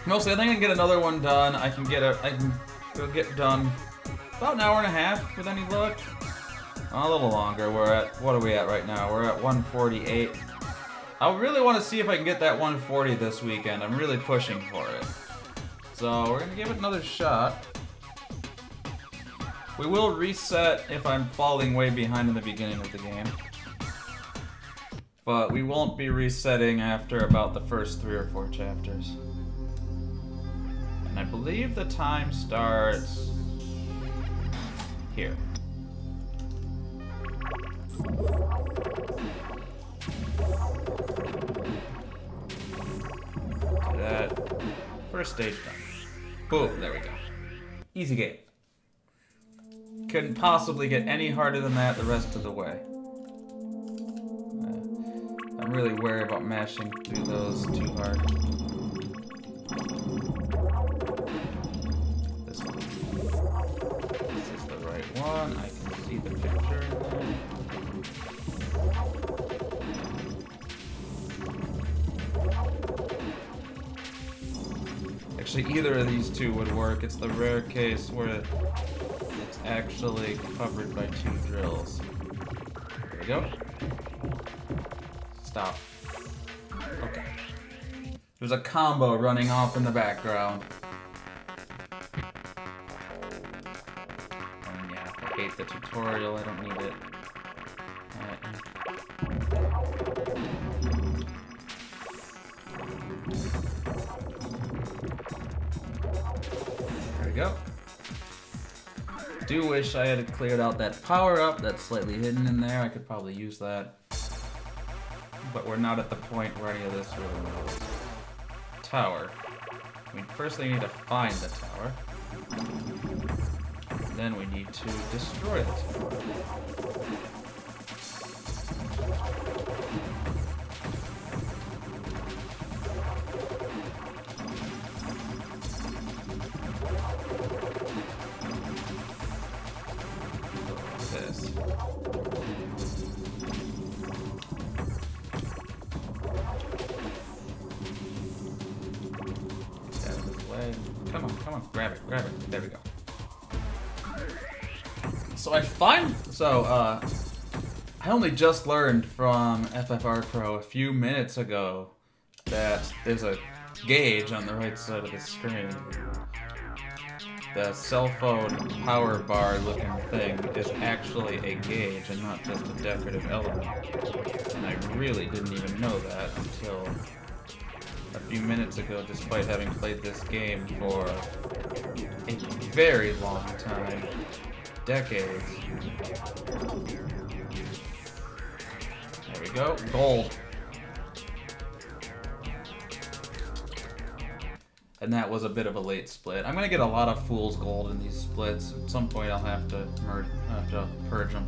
Mostly, I think I can get another one done. I can get done about an hour and a half with any luck. A little longer. What are we at right now? We're at 148. I really want to see if I can get that 140 this weekend. I'm really pushing for it. So we're gonna give it another shot. We will reset if I'm falling way behind in the beginning of the game. But we won't be resetting after about the first 3 or 4 chapters. And I believe the time starts here. That first stage done. Boom, there we go. Easy game. Couldn't possibly get any harder than that the rest of the way. I'm really wary about mashing through those too hard. This one. This is the right one. I can see the picture in there. Actually, either of these two would work. It's the rare case where it's actually covered by 2 drills. There we go. Stop. Okay. There's a combo running off in the background. And yeah, I hate the tutorial. I don't need it. There we go. Do wish I had cleared out that power-up that's slightly hidden in there. I could probably use that. But we're not at the point where any of this really matters. Tower. I mean, first we need to find the tower. Then we need to destroy the tower. This. Come on, grab it. There we go. So I only just learned from FFR Pro a few minutes ago that there's a gauge on the right side of the screen. The cell phone power bar looking thing is actually a gauge and not just a decorative element. And I really didn't even know that until a few minutes ago, despite having played this game for a very long time. Decades. There we go. Gold. And that was a bit of a late split. I'm gonna get a lot of fool's gold in these splits. At some point I'll have to purge them.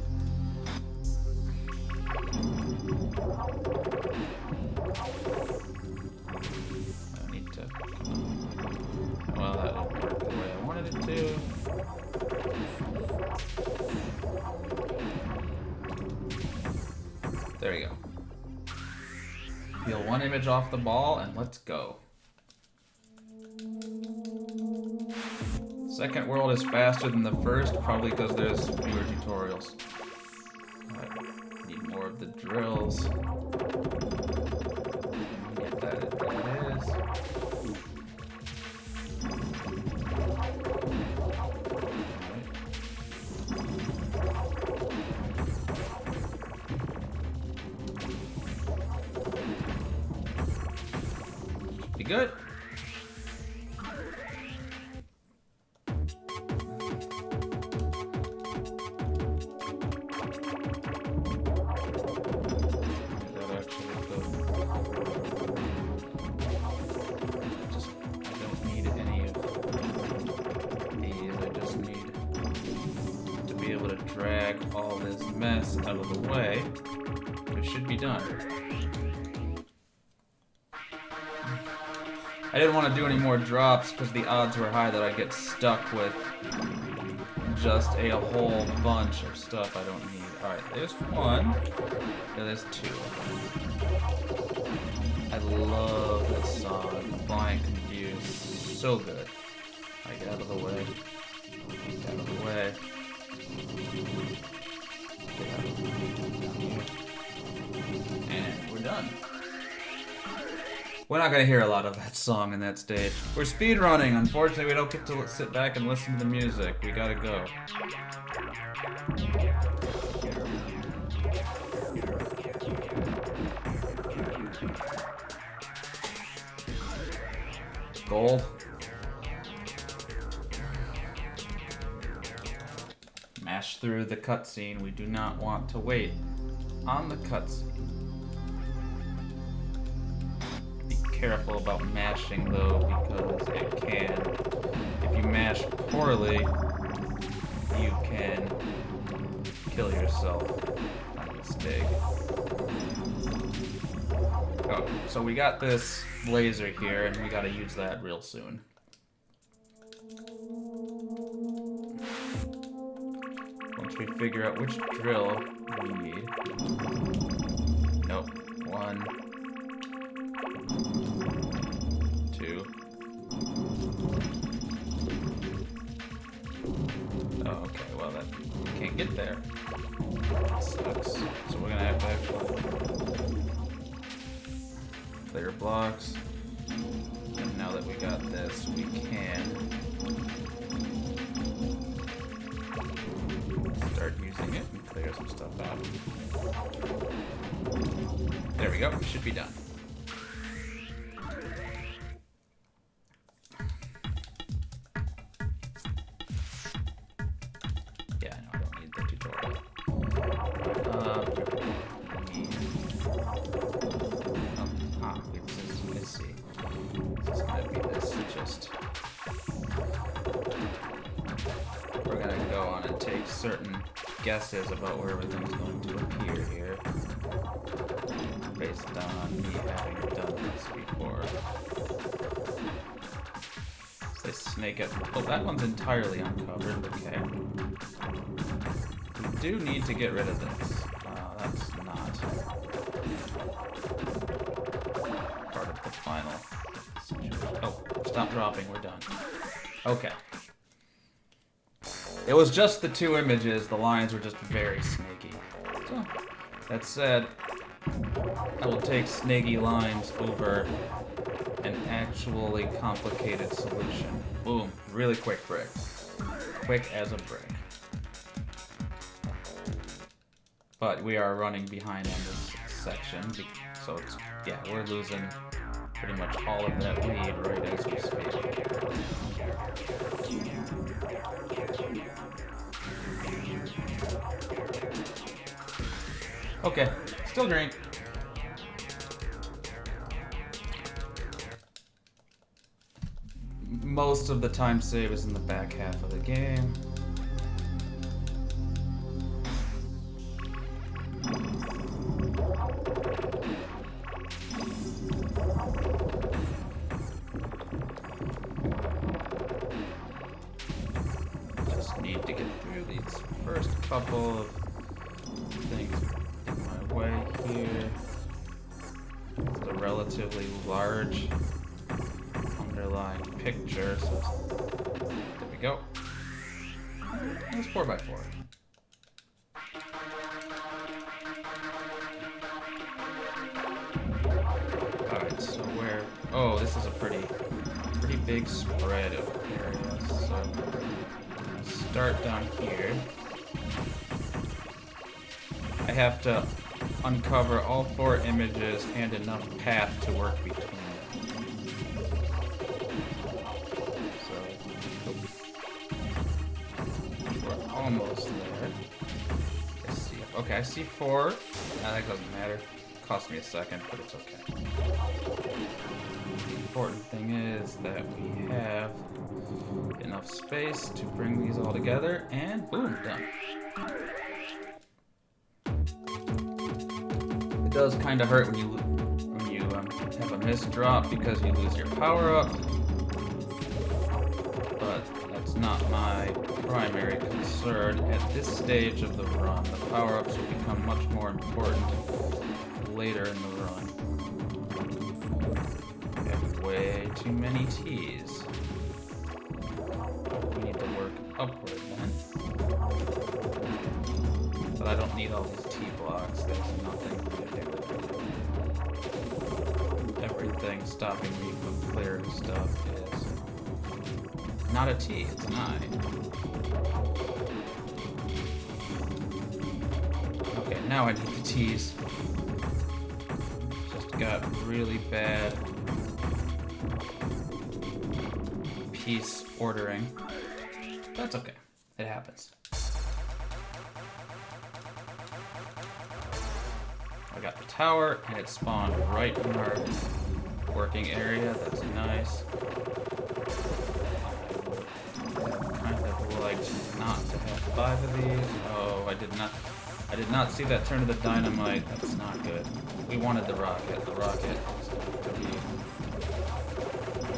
Well, that didn't work the way I wanted it to. There we go. Peel one image off the ball and let's go. Second world is faster than the first, probably because there's fewer tutorials. But need more of the drills. Get that as that is. Be good. Drag all this mess out of the way. It should be done. I didn't want to do any more drops because the odds were high that I'd get stuck with just a whole bunch of stuff I don't need. Alright, there's one. Yeah, there's two. I love this song, Flying Confused. So good. I get out of the way. Get out of the way. Get out of the way. And we're done. We're not gonna hear a lot of that song in that stage. We're speedrunning. Unfortunately, we don't get to sit back and listen to the music. We gotta go. Gold. Mash through the cutscene. We do not want to wait on the cutscene. Careful about mashing though, because it can, if you mash poorly, you can kill yourself by mistake. Oh, so we got this laser here and we gotta use that real soon. Once we figure out which drill we need. Nope. 1, 2. Oh, okay, well that can't get there. That sucks. So we're gonna have to actually clear blocks. And now that we got this, we can start using it and clear some stuff out. There we go, should be done. Certain guesses about where everything's going to appear here, based on me having done this before. They snake it. Oh, that one's entirely uncovered. Okay. We do need to get rid of this. That's not part of the final situation. Oh, stop dropping. We're done. Okay. It was just the 2 images, the lines were just very snaky. So, that said, I will take snaky lines over an actually complicated solution. Boom, really quick brick. Quick as a brick. But we are running behind on this section, so it's, yeah, we're losing pretty much all of that lead right as we speak. Okay, still green. Most of the time save is in the back half of the game. Just need to get through these first couple of things in my way here. It's a relatively large underlying picture, so there we go. It's 4x4. Alright, so where... Oh, this is a pretty big spread of areas, so start down here. I have to uncover all 4 images and enough path to work between them. So, we're almost there. Let's see. Okay, I see 4. That doesn't matter. Cost me a second, but it's okay. The important thing is that we have enough space to bring these all together, and boom, done. It does kind of hurt when you have a miss drop because you lose your power up, but that's not my primary concern at this stage of the run. The power ups will become much more important later in the run. We have way too many T's. We need to work upward then. But I don't need all these T blocks. There's nothing to do with it. Everything stopping me from clearing stuff is not a T, it's an I. Okay, now I need the T's. Just got really bad piece ordering. That's okay. It happens. I got the tower, and it spawned right in our working area. That's nice. Kind of like not to have 5 of these. Oh, I did not see that turn to the dynamite. That's not good. We wanted the rocket. The rocket is going to be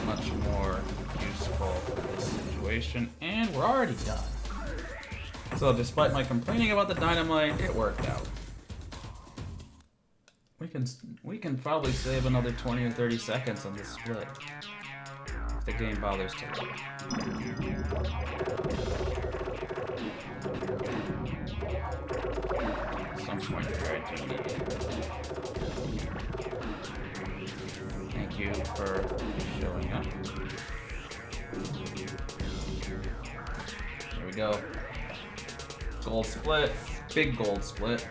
much more useful for this situation, and we're already done. So despite my complaining about the dynamite, it worked out. We can probably save another 20 or 30 seconds on this split if the game bothers to load. At some point here I do need it. Thank you for showing up. There we go. Gold split. Big gold split.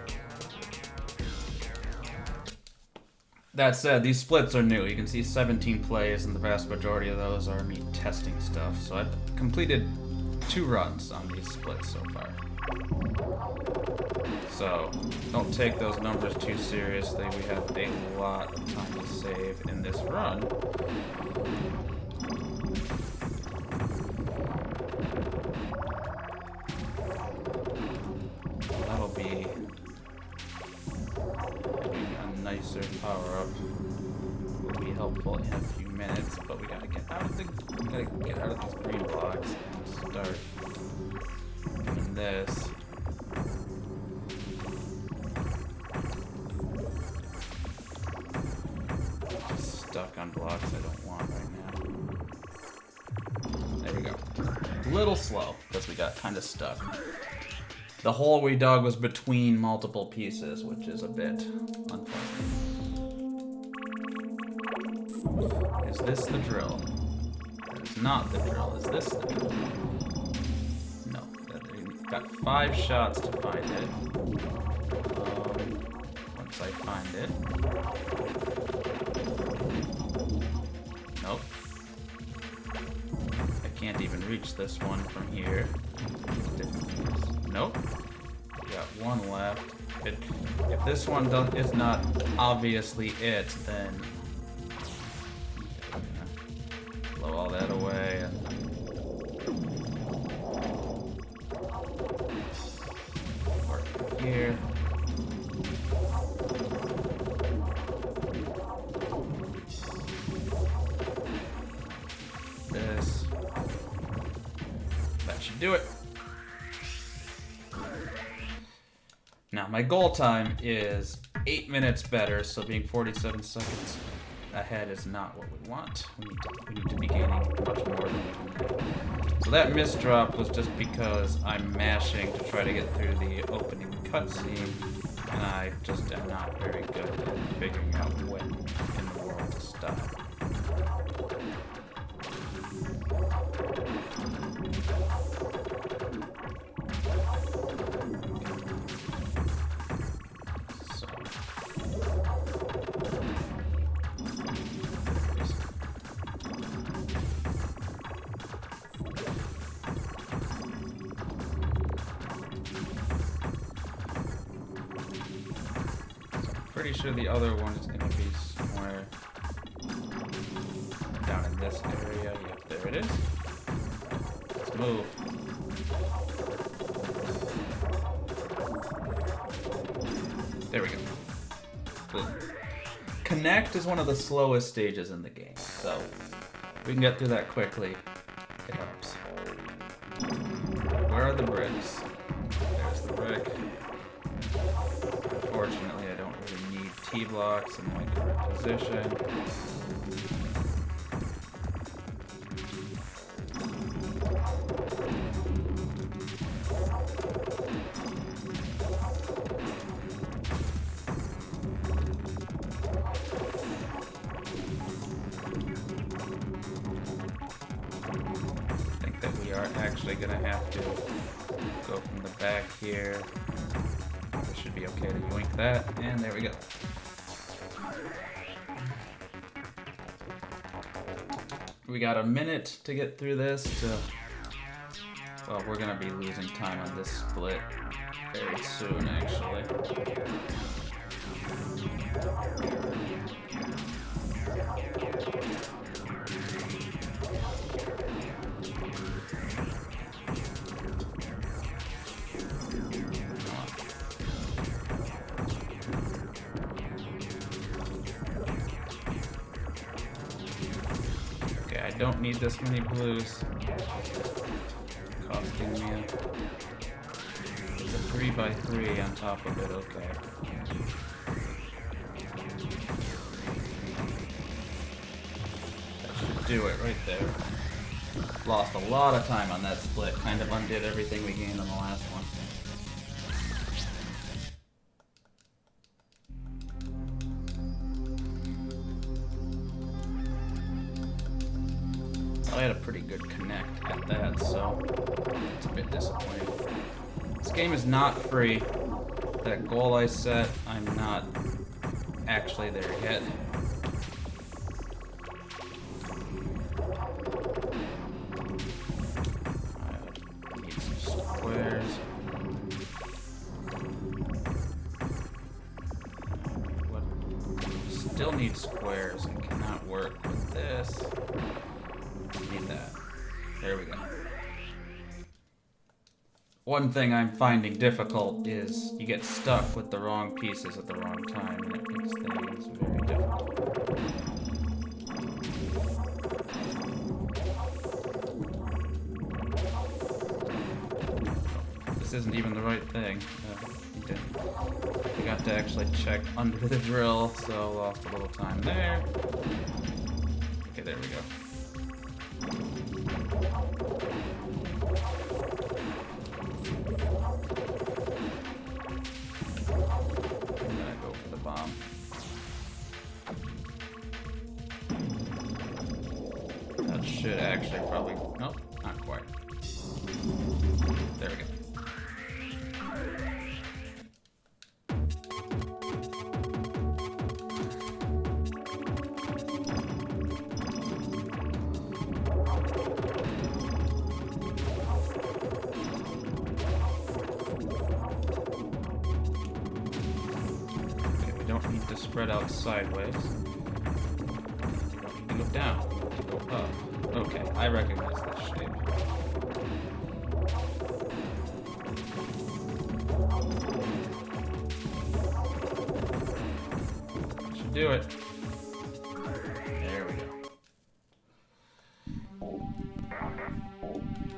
That said, these splits are new. You can see 17 plays, and the vast majority of those are me testing stuff. So I've completed 2 runs on these splits so far. So don't take those numbers too seriously. We have a lot of time to save in this run. That'll be a nicer power-up. Will be helpful in a few minutes, but we gotta get out of these green blocks and start doing this. Just stuck on blocks I don't want right now. There we go. A little slow because we got kind of stuck. The hole we dug was between multiple pieces, which is a bit unfortunate. Is this the drill? That is not the drill. Is this the drill? No. Got 5 shots to find it. Once I find it. Nope. I can't even reach this one from here. Nope. We got 1 left. If this one is not obviously it, then blow all that away and mark it here. This. That should do it. Now, my goal time is 8 minutes better, so being 47 seconds ahead is not what we want. We need to be gaining much more than that. So that misdrop was just because I'm mashing to try to get through the opening cutscene, and I just am not very good at figuring out when in the world to stop. Pretty sure the other one is going to be somewhere down in this area. Yep, there it is. Let's move. There we go. Boom. Connect is one of the slowest stages in the game, so if we can get through that quickly, it helps. Where are the bricks? There's the brick. Unfortunately, I don't really need T-blocks in my current position. are actually gonna have to go from the back here. It should be okay to yoink that, and there we go. We got a minute to get through this well, we're gonna be losing time on this split very soon, actually. Okay, I don't need this many blues. Costing me a 3x3 on top of it, okay. That should do it right there. Lost a lot of time on that split, kind of undid everything we gained on the last one. I had a pretty good connect at that, so it's a bit disappointing. This game is not free. That goal I set, I'm not actually there yet. I need some squares. Still need squares and cannot work with this. Need that. There we go. One thing I'm finding difficult is you get stuck with the wrong pieces at the wrong time, and it makes things very difficult. This isn't even the right thing. I forgot to actually check under the drill, so lost a little time there. Okay, there we go. That should actually probably... Nope, not quite. There we go. Okay, we don't need to spread out sideways. We don't need to go down. Go up. Okay, I recognize this shape. Should do it. There we go.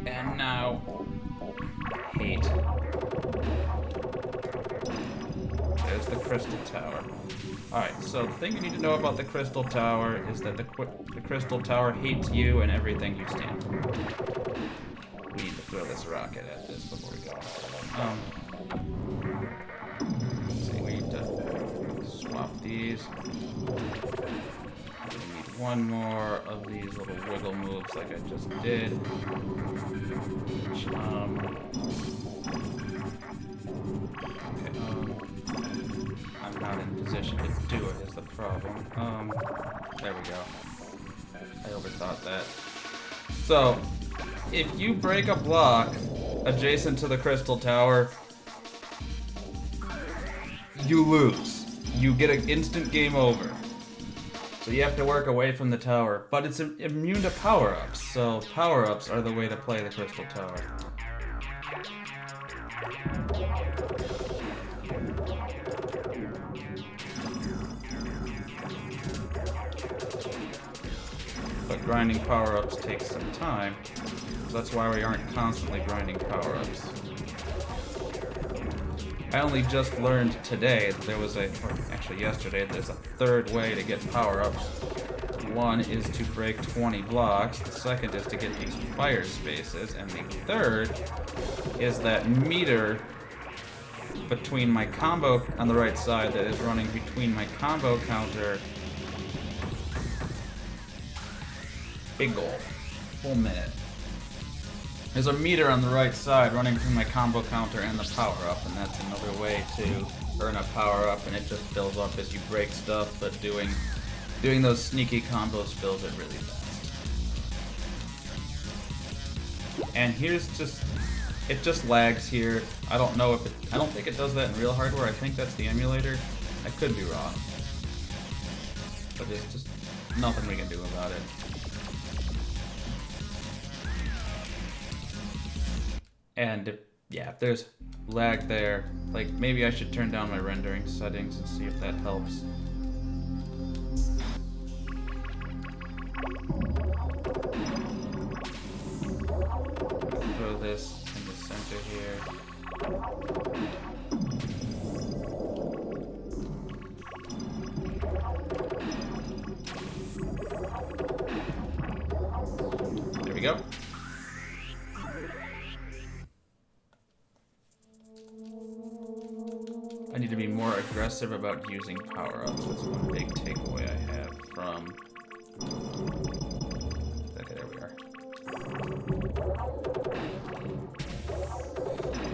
And now, hate. There's the crystal tower. Alright, so the thing you need to know about the crystal tower is that the crystal tower hates you and everything you stand for. We need to throw this rocket at this before we go. Let's see, we need to swap these. We need one more of these little wiggle moves like I just did. Which, I'm not in position to do it is the problem. There we go. I overthought that. So, if you break a block adjacent to the crystal tower, you lose. You get an instant game over. So you have to work away from the tower. But it's immune to power-ups, so power-ups are the way to play the crystal tower. But grinding power-ups takes some time, so that's why we aren't constantly grinding power-ups. I only just learned today that there was or actually yesterday, there's a third way to get power-ups. One is to break 20 blocks, the second is to get these fire spaces, and the third is that meter between my combo on the right side that is running between my combo counter. Big goal. Full minute. There's a meter on the right side running through my combo counter and the power-up, and that's another way to earn a power-up, and it just fills up as you break stuff, but doing those sneaky combos fills it really fast. And here's just... It just lags here. I don't know if it... I don't think it does that in real hardware. I think that's the emulator. I could be wrong. But there's just nothing we can do about it. And if there's lag there, like maybe I should turn down my rendering settings and see if that helps. Throw this in the center here. There we go. I need to be more aggressive about using power-ups. That's one big takeaway I have from... Okay, there we are.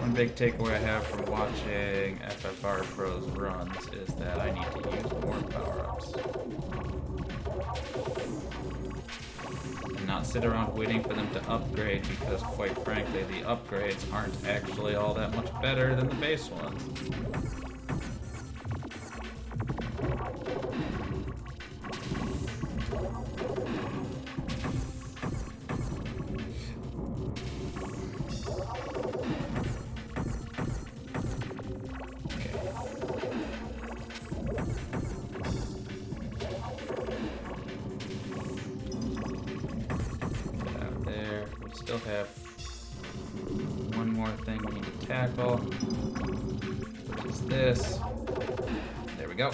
One big takeaway I have from watching FFR Pro's runs is that I need to use more power-ups. And not sit around waiting for them to upgrade, because quite frankly, the upgrades aren't actually all that much better than the base ones. Still have one more thing we need to tackle, which is this. There we go.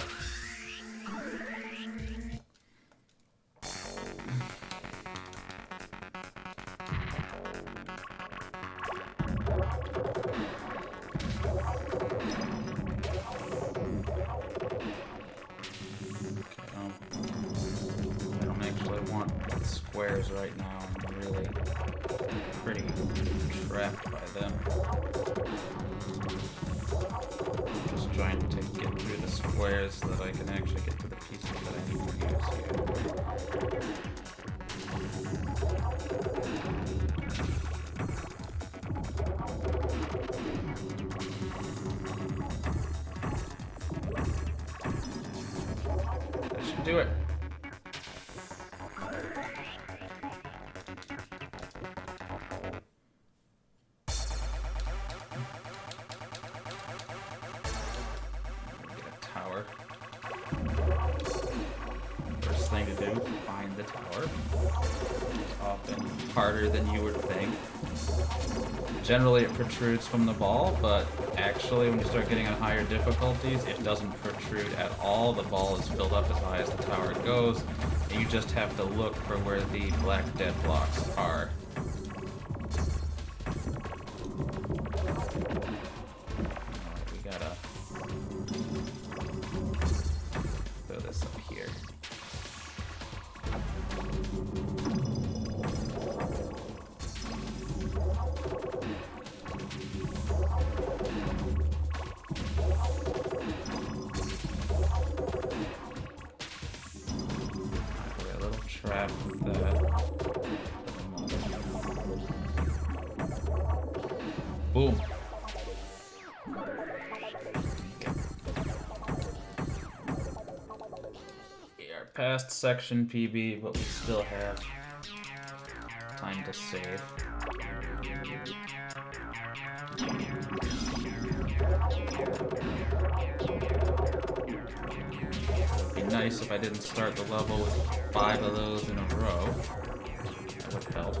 I don't actually want squares right now. I'm really pretty trapped by them. Just trying to get through the squares so that I can actually get to the pieces that I need to use here. That should do it. First thing to do, find the tower. It's often harder than you would think. Generally it protrudes from the ball, but actually when you start getting on higher difficulties, it doesn't protrude at all. The ball is filled up as high as the tower goes, and you just have to look for where the black dead blocks are. We gotta throw this up here. We're a little trapped with that. Boom. We are past section PB, but we still have time to save. It'd be nice if I didn't start the level with 5 of those in a row. That would help.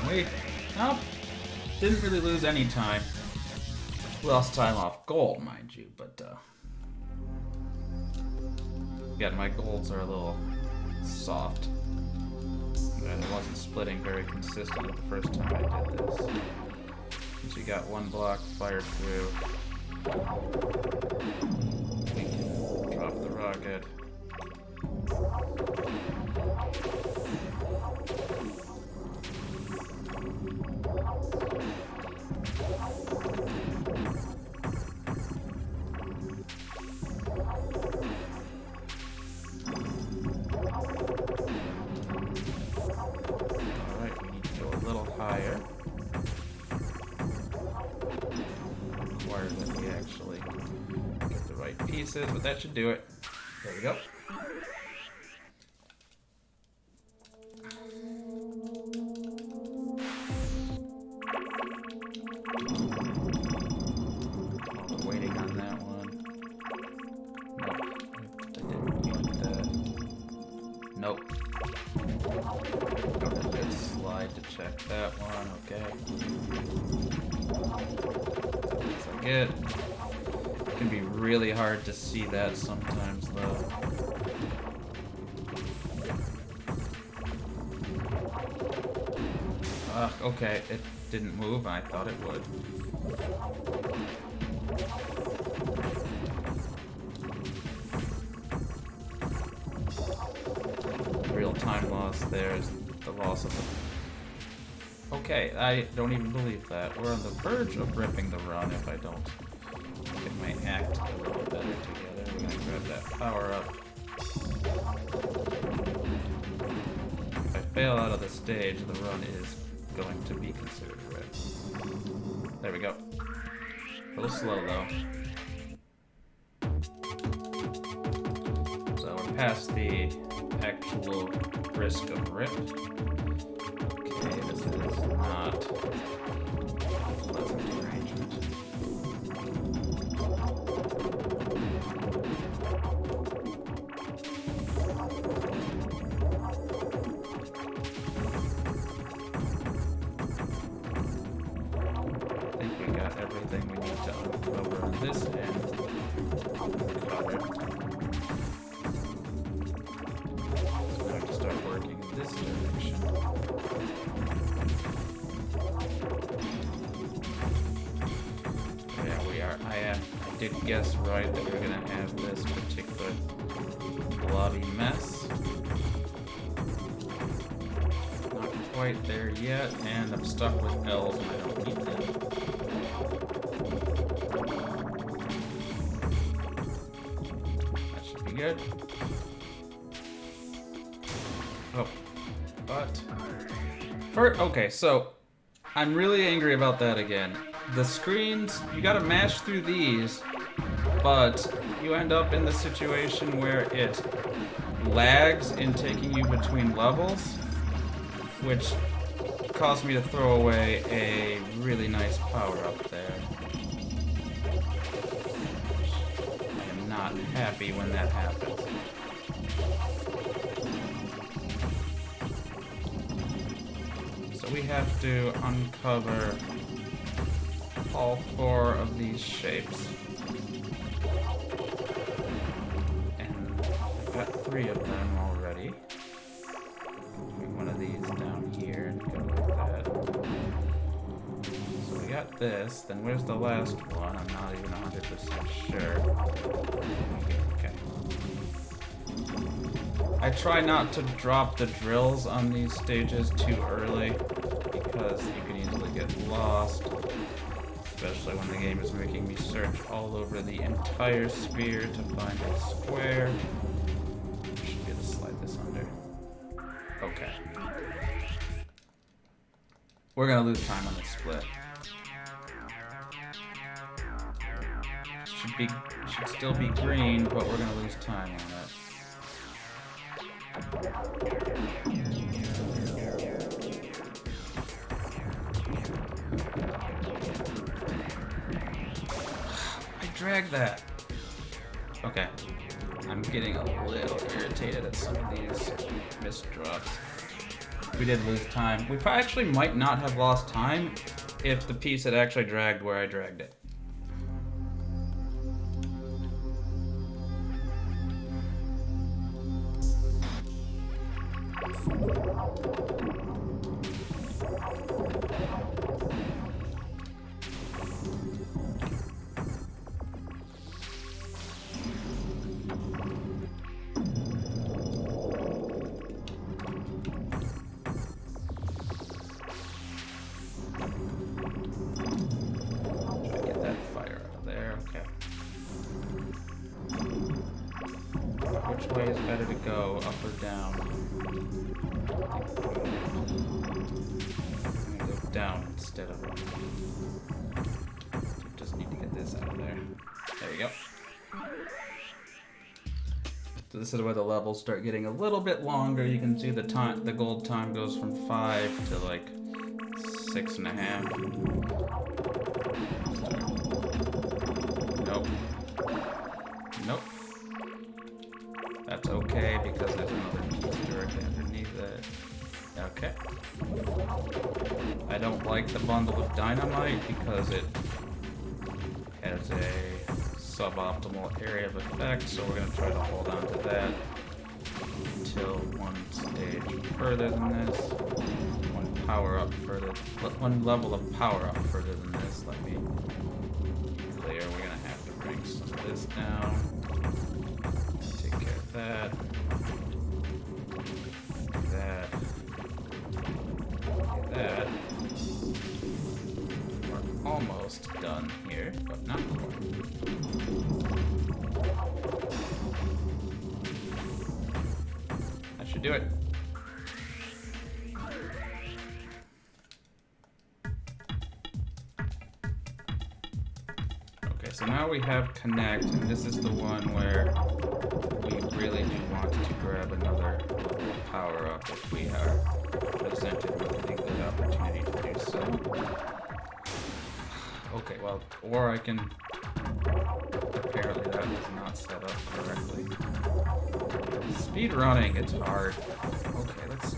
Wait, nope. Didn't really lose any time. Lost time off gold, mind you, but Again, my golds are a little soft. And it wasn't splitting very consistently the first time I did this. Since we got one block fired through, we can drop the rocket. Higher. Requires that we actually get the right pieces, but that should do it. There we go. Oh, we're waiting on that one. Nope. I didn't want that. Nope. Slide to check that one, okay. That's like it. It can be really hard to see that sometimes though. Okay, it didn't move, I thought it would. Real time loss there is the loss of the... Okay, I don't even believe that. We're on the verge of ripping the run if I don't get my act a little better together. We're gonna grab that power up. If I fail out of the stage, the run is going to be considered ripped. There we go. A little slow though. So we're past the actual risk of rip. Okay, this is not a pleasant arrangement. I think we got everything we need to uncover on this end covered. This direction. Yeah, we are. I did guess right that we're gonna have this particular bloody mess. Not quite there yet, and I'm stuck with L's and I don't need them. That should be good. Oh. But okay, so I'm really angry about that again. The screens, you gotta mash through these, but you end up in the situation where it lags in taking you between levels, which caused me to throw away a really nice power up there. I am not happy when that happens. We have to uncover all 4 of these shapes. And I've got 3 of them already. Put one of these down here and go with that. So we got this, then where's the last one? I'm not even 100% sure. Okay. I try not to drop the drills on these stages too early, because you can easily get lost, especially when the game is making me search all over the entire sphere to find a square. I should be able to slide this under. Okay. We're gonna lose time on this split. Should still be green, but we're gonna lose time on it. Drag that. Okay. I'm getting a little irritated at some of these missed drops. We did lose time. We actually might not have lost time if the piece had actually dragged where I dragged it. Which way is better to go, up or down? I'm gonna go down instead of up. Just need to get this out of there. There you go. So this is where the levels start getting a little bit longer. You can see the time, the gold time goes from 5 to like 6.5. Nope. Nope. That's okay because there's another piece directly underneath it. Okay. I don't like the bundle of dynamite because it has a suboptimal area of effect, so we're going to try to hold on to that until one stage further than this. One level of power up further than this. Let me clear. We're going to have to bring some of this down. Take care of that. That. We're almost done here, but not quite. That should do it. Okay, so now we have connect, and this is the one where we really do want to grab another power up if we are presented with a good opportunity to do so. Okay, well, or I can... Apparently that was not set up correctly. Speed running, it's hard. Okay, let's see.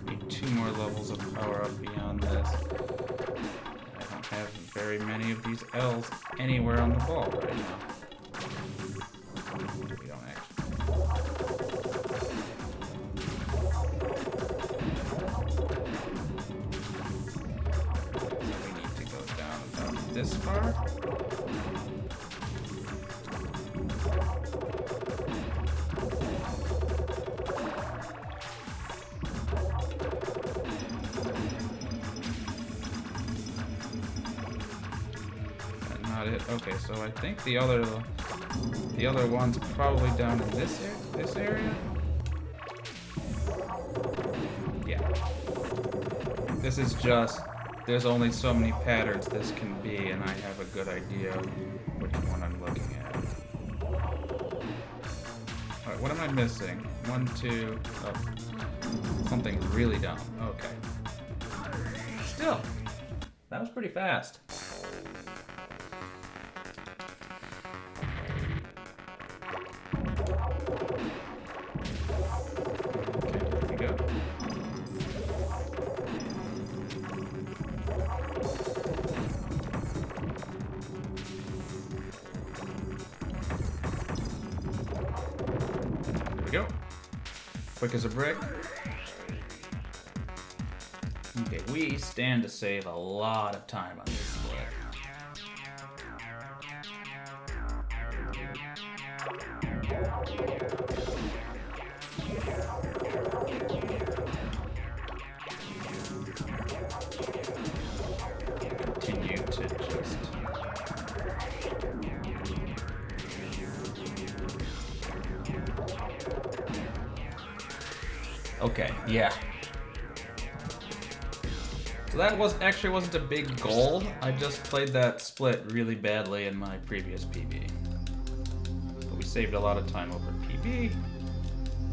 Need 2 more levels of power up beyond this. I don't have very many of these L's anywhere on the ball right now. We don't actually. So we need to go down about this far. Okay, so I think the other one's probably down in this area. Yeah. This is just, there's only so many patterns this can be, and I have a good idea which one I'm looking at. Alright, what am I missing? 1, 2, oh, something really dumb. Okay. Still, that was pretty fast. Go. Quick as a brick. Okay, we stand to save a lot of time on this split. Continue to just... Okay, yeah. So that wasn't a big goal. I just played that split really badly in my previous PB. But we saved a lot of time over PB.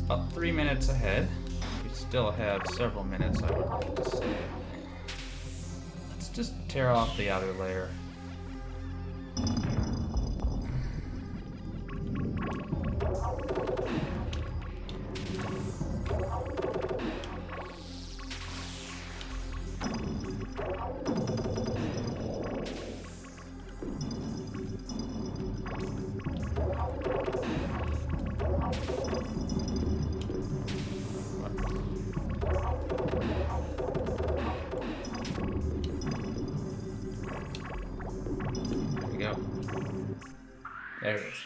About 3 minutes ahead. We still have several minutes I would like to save. Let's just tear off the outer layer. we go. There it is.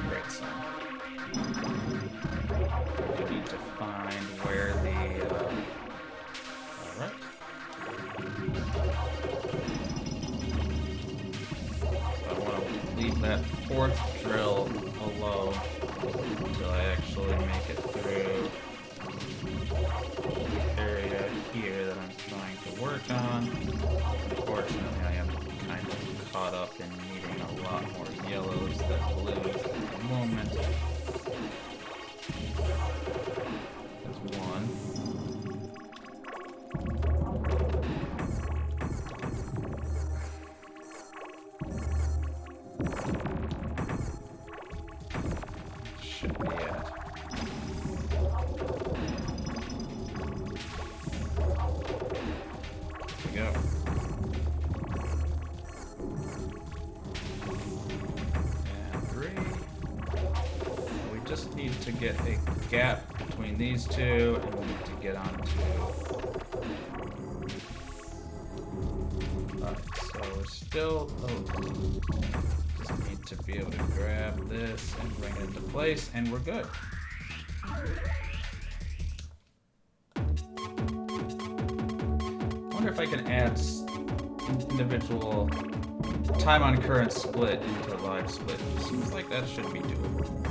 Great song. We need to find where the... Alright. So I want to leave that fourth drill alone until I actually make it through the area here that I'm trying to work on. Unfortunately, I am kind of caught up in needing a lot more yellows than blues at the moment. That's one. Should be it. Go. And 3. We just need to get a gap between these two, and we need to get onto... so we're still... just need to be able to grab this and bring it into place, and we're good. I wonder if I can add individual time on current split into live split. Seems like that should be doable.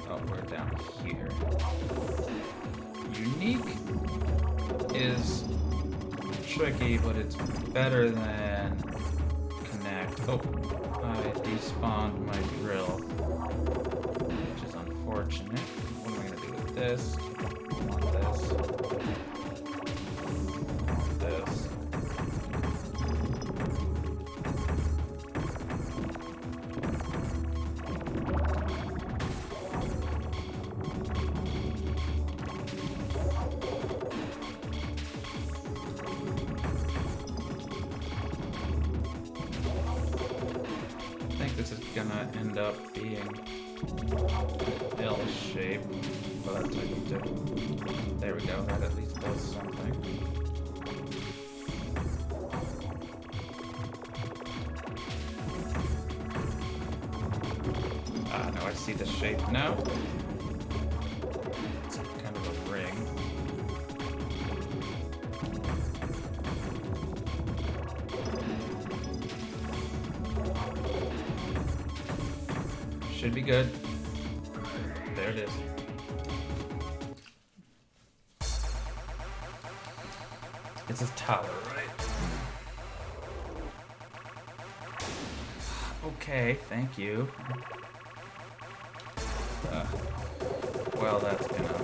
Oh, we're down here. Unique is tricky, but it's better than connect. Oh, I despawned my drill, which is unfortunate. What am I going to do with this? I want this. This. I think this is gonna end up being L shape for that type of dip. There we go, that at least does something. No, I see the shape now. It's kind of a ring. Should be good. There it is. It's a tower, right? Okay, thank you. Well, that's gonna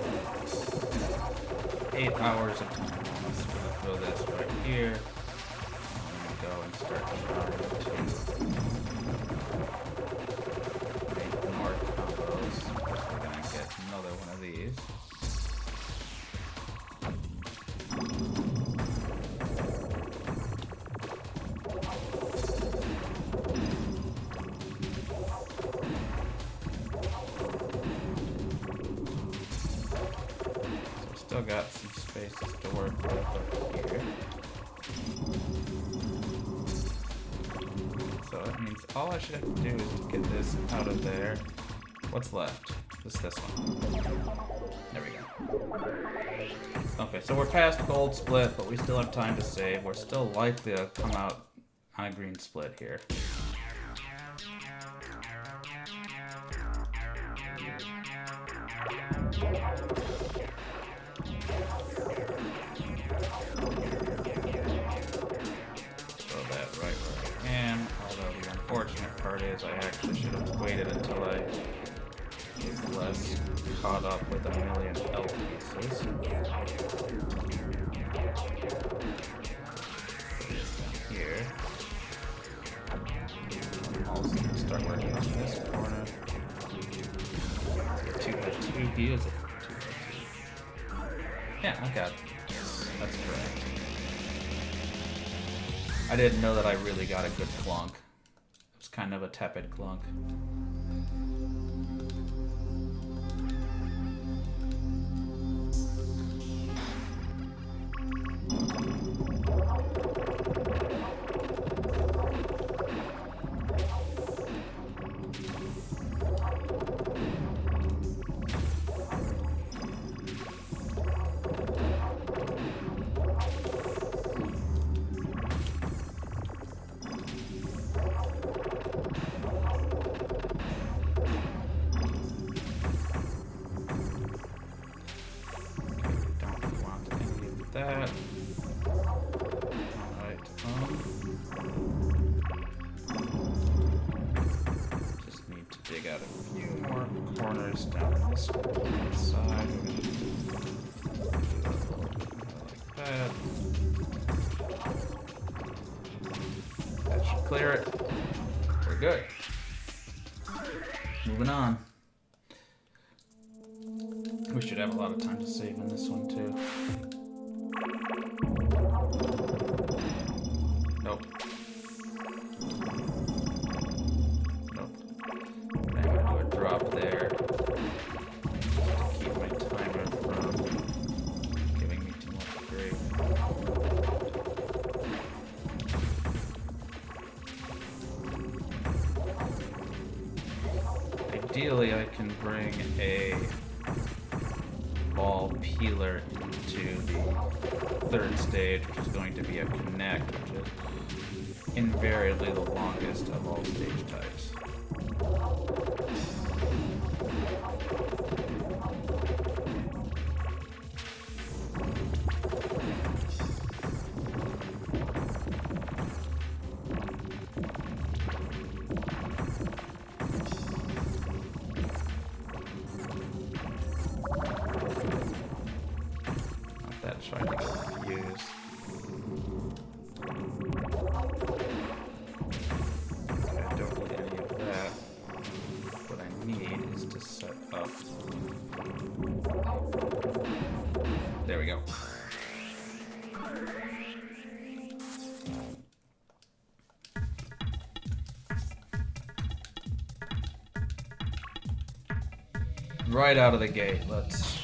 8 hours of time. I'm just gonna throw this right here. I'm gonna go and start trying to make more combos. We're gonna get another one of these. Still got some spaces to work with up here. So that means all I should have to do is to get this out of there. What's left? Just this one. There we go. Okay, so we're past gold split, but we still have time to save. We're still likely to come out on a green split here. Unfortunate part is I actually should have waited until I was less caught up with a million L pieces. Here. I'm also going to start working on this corner. 2x2 deals. Yeah, I got this. That's correct. I didn't know that I really got a good clunk. Kind of a tepid clunk. that. Alright, just need to dig out a few more corners down this side. Like that. That should clear it. We're good. Moving on. We should have a lot of time to save in this one too. Nope. Nope. I'm gonna do a drop there to keep my timer from giving me too much grief. Ideally, I can bring a ball peeler into the third stage, which is going to be a connect, which is invariably the longest of all stage types. Trying to get fused. I don't need any of that. What I need is to set up. There we go. Right out of the gate, let's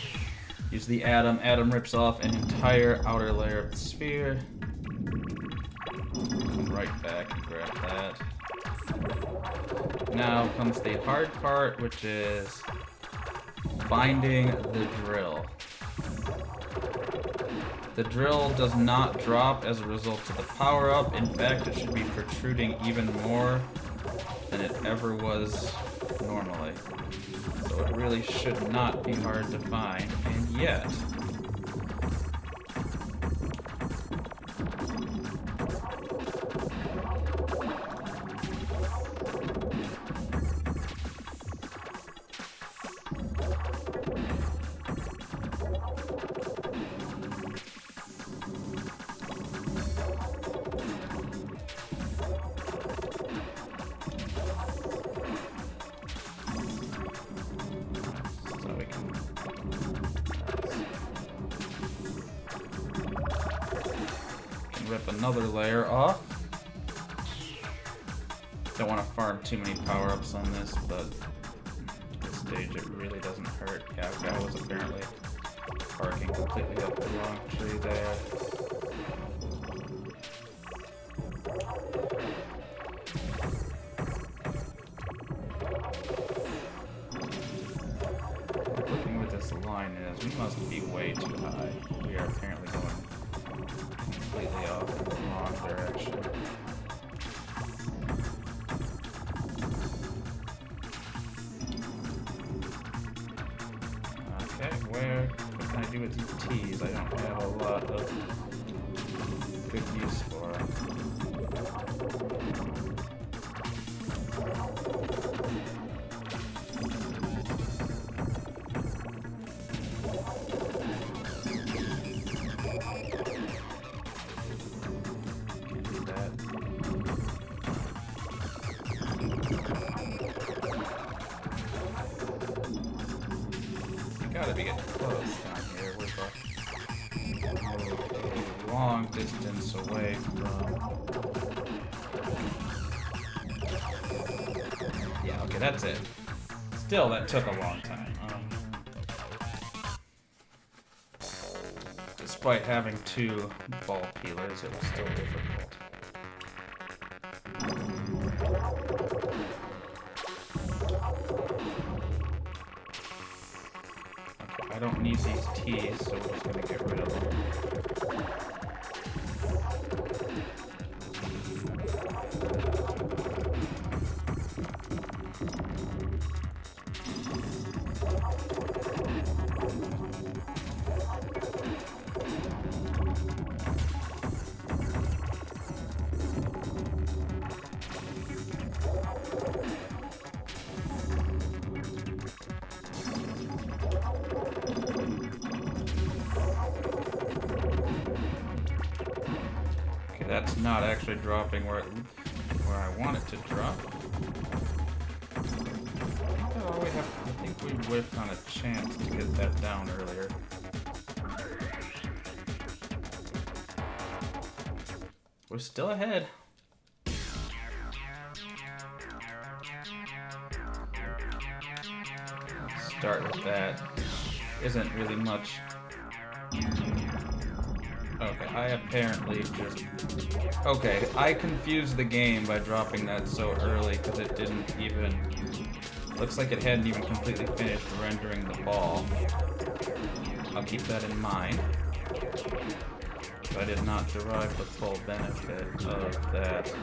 use the atom. Atom rips off an entire outer layer of the sphere. Come right back and grab that. Now comes the hard part, which is finding the drill. The drill does not drop as a result of the power-up. In fact, it should be protruding even more than it ever was normally. So it really should not be hard to find, and yet... rip another layer off. Don't want to farm too many power-ups on this, but at this stage it really doesn't hurt. Yeah, guy was apparently barking completely up the wrong tree there. Looking where this line is, we must be way too high. We are apparently going completely off in the wrong direction. Okay, what can I do with these T's? I don't have a lot of good use for them. Gotta be getting close down here. We're a long distance away from... Yeah, okay, that's it. Still, that took a long time. Despite having two ball peelers, it was still difficult. I don't need these T's, so we're just going to get rid of them. it's not actually dropping where I want it to drop. I think we whiffed on a chance to get that down earlier. We're still ahead. Start with that. Isn't really much. Okay, I apparently just... Okay, I confused the game by dropping that so early because it didn't even... Looks like it hadn't even completely finished rendering the ball. I'll keep that in mind. I did not derive the full benefit of that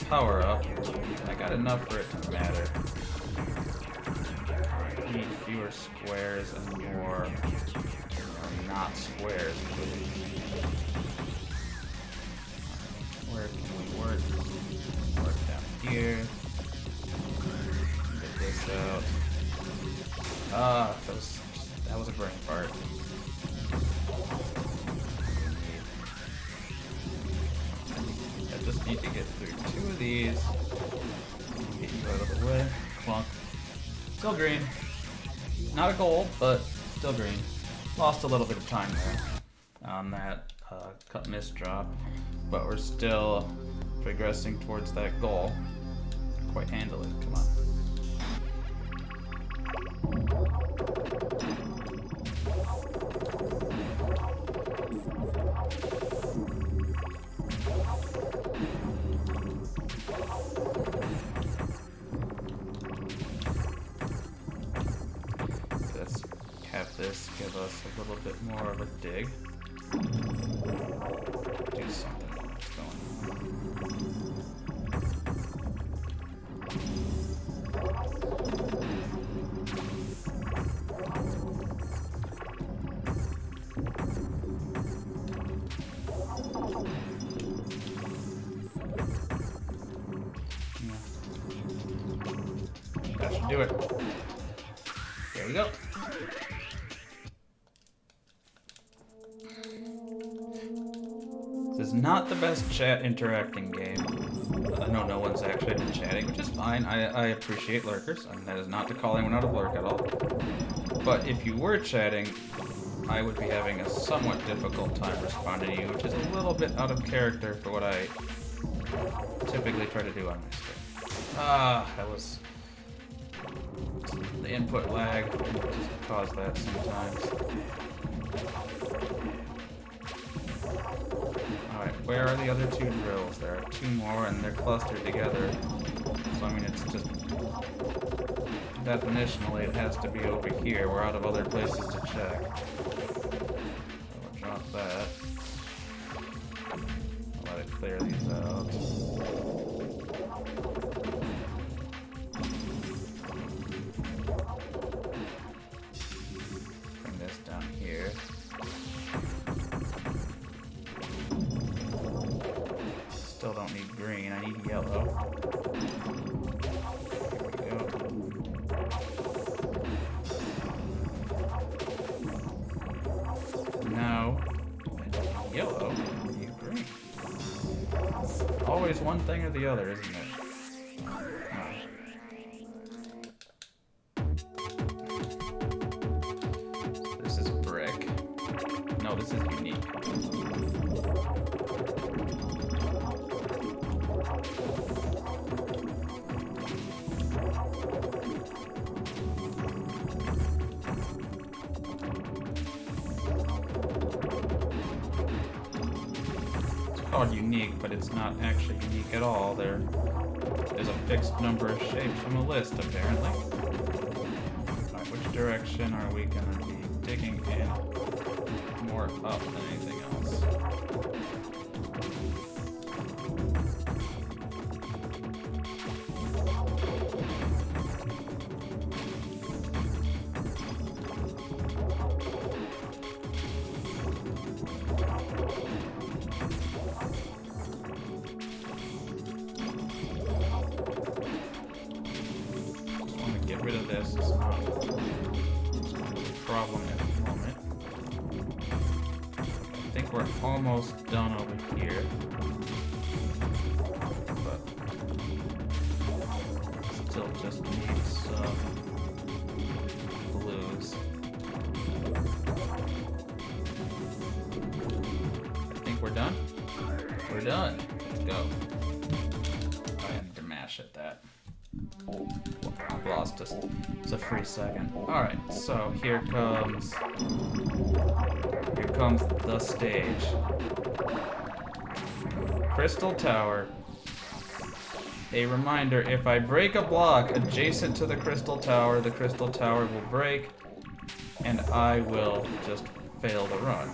power-up. I got enough for it to matter. I need fewer squares and more not squares, please. Where can we work? Work down here. Get this out. Ah, that was a brain fart. I just need to get through 2 of these. Get you out of the way. Clunk. Still green. Not a gold, but still green. Lost a little bit of time there on that cut miss drop, but we're still progressing towards that goal quite handily. Come on. Let's have this give us a little bit more of a dig. Do something while it's going on. That should do it. There we go. This is not the best chat interacting game. No, no one's actually been chatting, which is fine. I appreciate lurkers, and that is not to call anyone out of lurk at all. But if you were chatting, I would be having a somewhat difficult time responding to you, which is a little bit out of character for what I typically try to do on my stream. That was... The input lag just cause that sometimes. Alright, where are the other 2 drills? There are 2 more and they're clustered together. So I mean it's just... Definitionally it has to be over here. We're out of other places to check. So we'll drop that. I'll let it clear these out. Still don't need green, I need yellow. There we go. Now, I don't need yellow, I need green. It's always one thing or the other, isn't it? This is brick. No, this is unique. Unique, but it's not actually unique at all. There's a fixed number of shapes from a list, apparently. Alright, which direction are we going to be digging in more up than anything else? think we're almost done over here. But still just need some blues. I think we're done. We're done. Let's go. I had to mash at that. I've lost us. It's a free second. Alright, so here comes the stage. Crystal Tower. A reminder, if I break a block adjacent to the Crystal Tower will break, and I will just fail the run.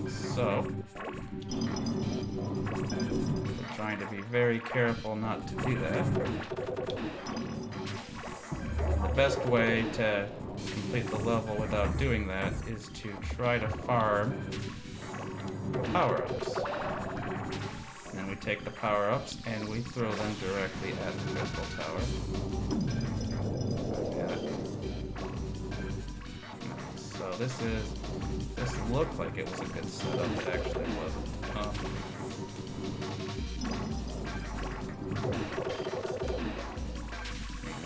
So we're trying to be very careful not to do that. The best way to complete the level without doing that is to try to farm power-ups. And then we take the power-ups and we throw them directly at the Crystal Tower. So this looked like it was a good setup, it actually wasn't.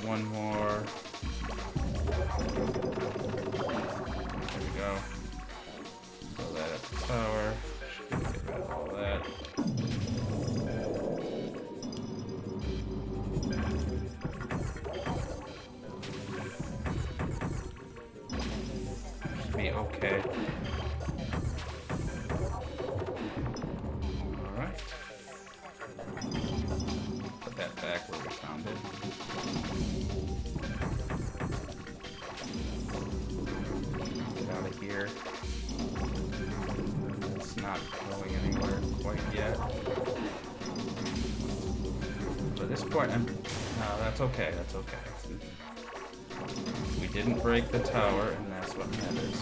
One more. There we go. Throw that at the tower. Should get rid of all that. Should be okay. Alright. Put that back where we found it. Here. It's not going anywhere quite yet. But at this point, no, that's okay, that's okay. We didn't break the tower, and that's what matters.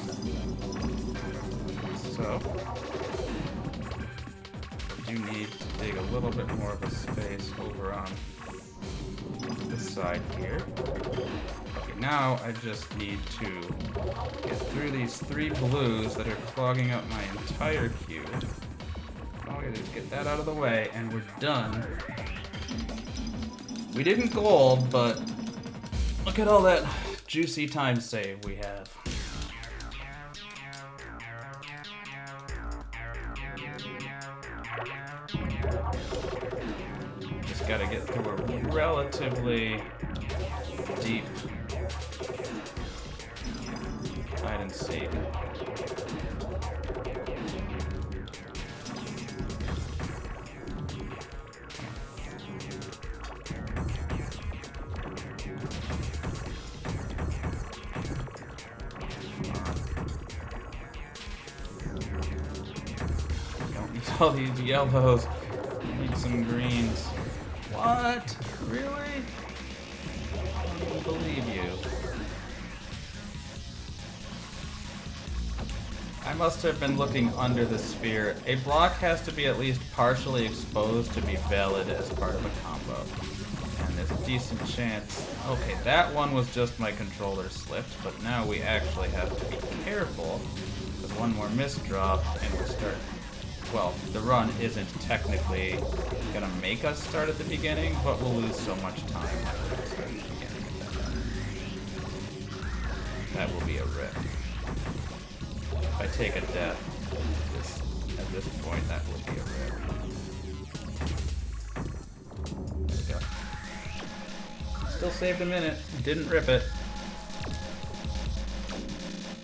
So, we do need to dig a little bit more of a space over on this side here. Okay, now I just need to get through these 3 blues that are clogging up my entire queue. All I gotta do is get that out of the way, and we're done. We didn't gold, but look at all that juicy time save we have. Just gotta get through a relatively deep Hide+Seek. Don't need all these yellows. Need some greens. What? Really? I don't even believe you. I must have been looking under the sphere. A block has to be at least partially exposed to be valid as part of a combo. And there's a decent chance... Okay, that one was just my controller slipped, but now we actually have to be careful, because one more misdrop and we'll start... Well, the run isn't technically gonna make us start at the beginning, but we'll lose so much time after we start at the beginning. That will be a rip. If I take a death at this point, that will be a rip. There we go. Still saved a minute. Didn't rip it.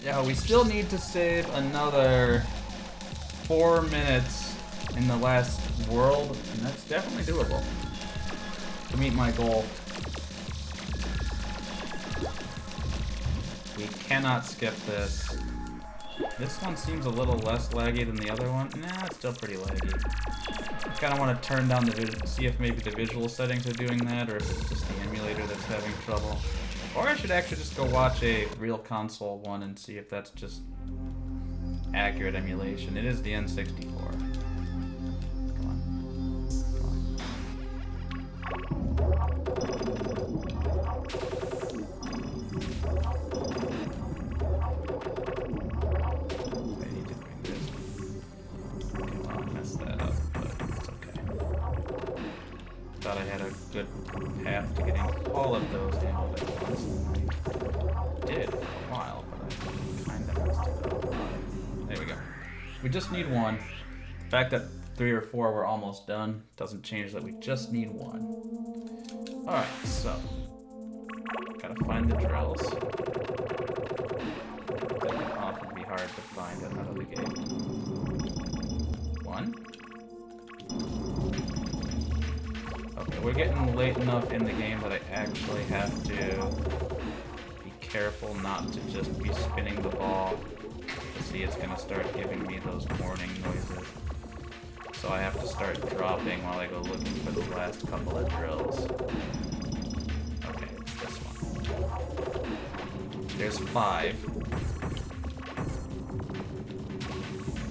Yeah, we still need to save another 4 minutes in the last world, and that's definitely doable to meet my goal. We cannot skip this. This one seems a little less laggy than the other one. Nah, it's still pretty laggy. I kind of want to turn down the see if maybe the visual settings are doing that, or if it's just the emulator that's having trouble. Or I should actually just go watch a real console one and see if that's just accurate emulation. It is the N64. Come on. I need to bring this path to getting all of those ammo at once. I did for a while, but I kind of messed it up. There we go. We just need one. The fact that 3 or 4 were almost done doesn't change that we just need one. Alright, so gotta find the drills. That can often be hard to find out of the gate. 1. Okay, we're getting late enough in the game that I actually have to be careful not to just be spinning the ball. See, it's gonna start giving me those warning noises. So I have to start dropping while I go looking for the last couple of drills. Okay, it's this one. There's 5.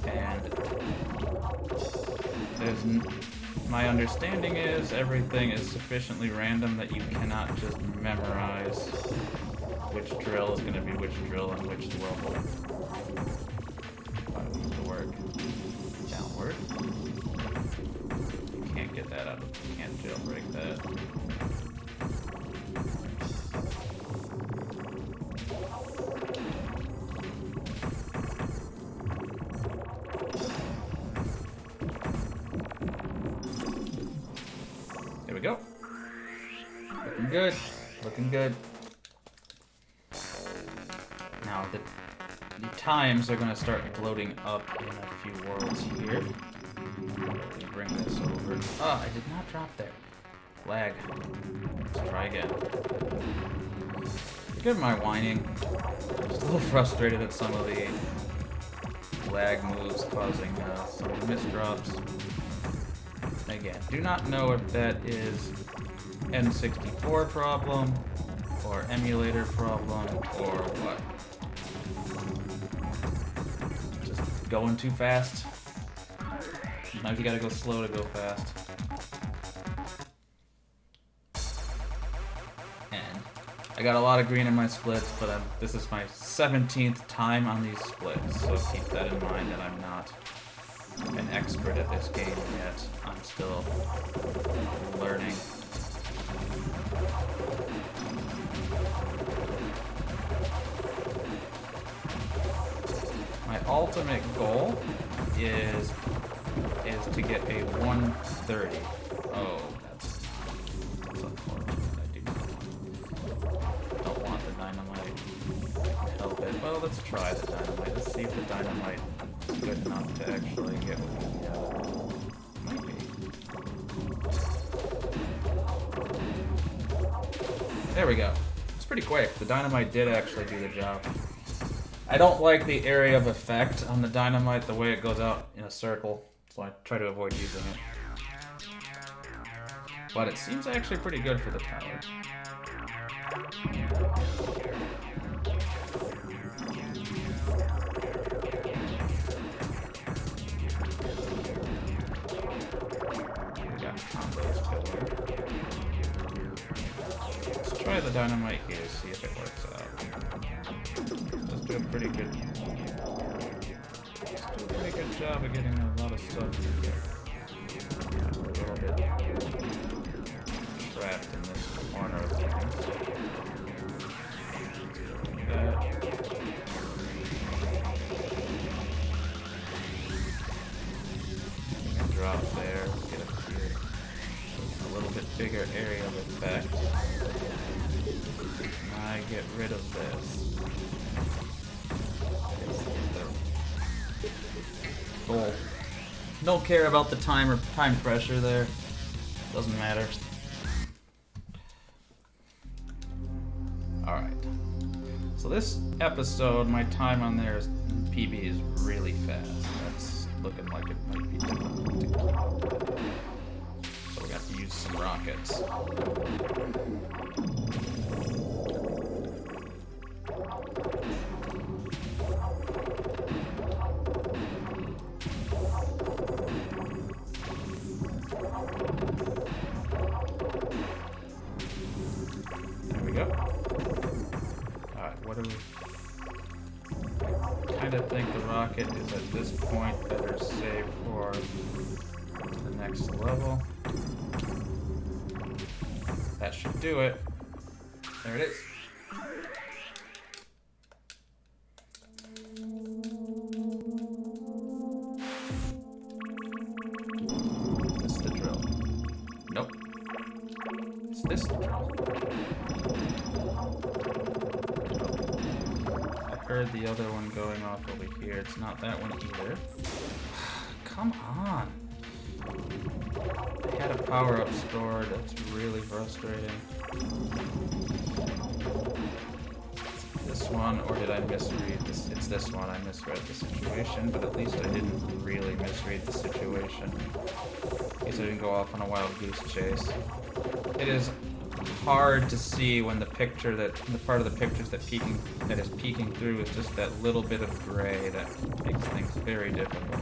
And there's my understanding is everything is sufficiently random that you cannot just memorize which drill is gonna be which drill and which level. Downward. You can't get that out of, you can't jailbreak that. There we go. Looking good. Looking good. Now the times are going to start gloating up in a few worlds here. Let me bring this over. Oh, I did not drop there. Lag. Let's try again. Forgive my whining. Just a little frustrated at some of the lag moves causing some misdrops. Again, do not know if that is N64 problem or emulator problem or what. Going too fast. Sometimes you gotta go slow to go fast. And I got a lot of green in my splits, but this is my 17th time on these splits, so keep that in mind that I'm not an expert at this game yet. I'm still learning. My ultimate goal is to get a 130. Oh, that's unfortunate. I don't want the dynamite. Help it. Well, let's try the dynamite. Let's see if the dynamite is good enough to actually get what we might be. There we go. It's pretty quick. The dynamite did actually do the job. I don't like the area of effect on the dynamite, the way it goes out in a circle, so I try to avoid using it. But it seems actually pretty good for the tower. We got combos going. Let's try the dynamite here, see if it works out. Let's do a pretty good job of getting a lot of stuff here. A little bit trapped in this corner of things. That. And drop there, get up here. A little bit bigger area of effect. I get rid of this. Cool. Don't care about the time or time pressure there. Doesn't matter. Alright. So this episode, my time on there is PB is really fast. That's looking like it might be difficult to keep. So we got to use some rockets. I think the rocket is at this point better saved for the next level. That should do it. There it is. Is this the drill? Nope. Is this the drill? I heard the other one going off over here. It's not that one either. Come on. I had a power-up stored. That's really frustrating. This one, or did I misread this? It's this one. I misread the situation, but at least I didn't really misread the situation. At least I didn't go off on a wild goose chase. It is hard to see when the picture the part of the pictures that is peeking through is just that little bit of gray that makes things very difficult.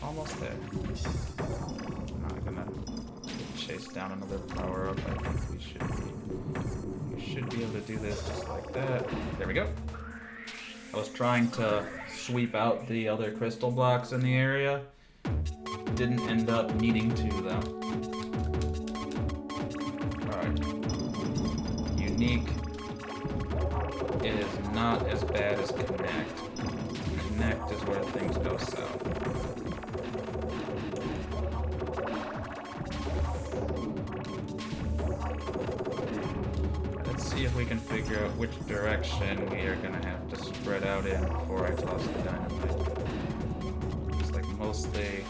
Almost there. I'm not gonna chase down another power up. I think we should be able to do this just like that. There we go. I was trying to sweep out the other crystal blocks in the area. Didn't end up needing to though. Alright. Unique is not as bad as Connect. Connect is where things go south. See if we can figure out which direction we are gonna have to spread out in before I toss the dynamite. It's like mostly...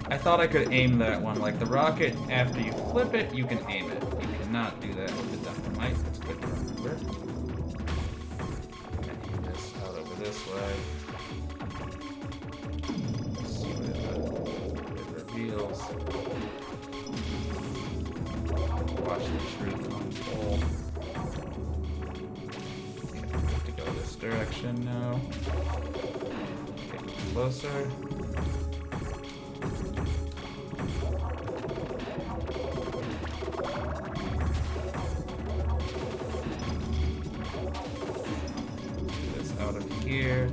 I thought I could aim that one. Like the rocket, after you flip it, you can aim it. You cannot do that with the dynamite. That's good to remember. I'm gonna aim this out over this way. Let's see what it reveals. Watch the truth unfold. Okay, I have to go this direction now. Getting closer. This out of here.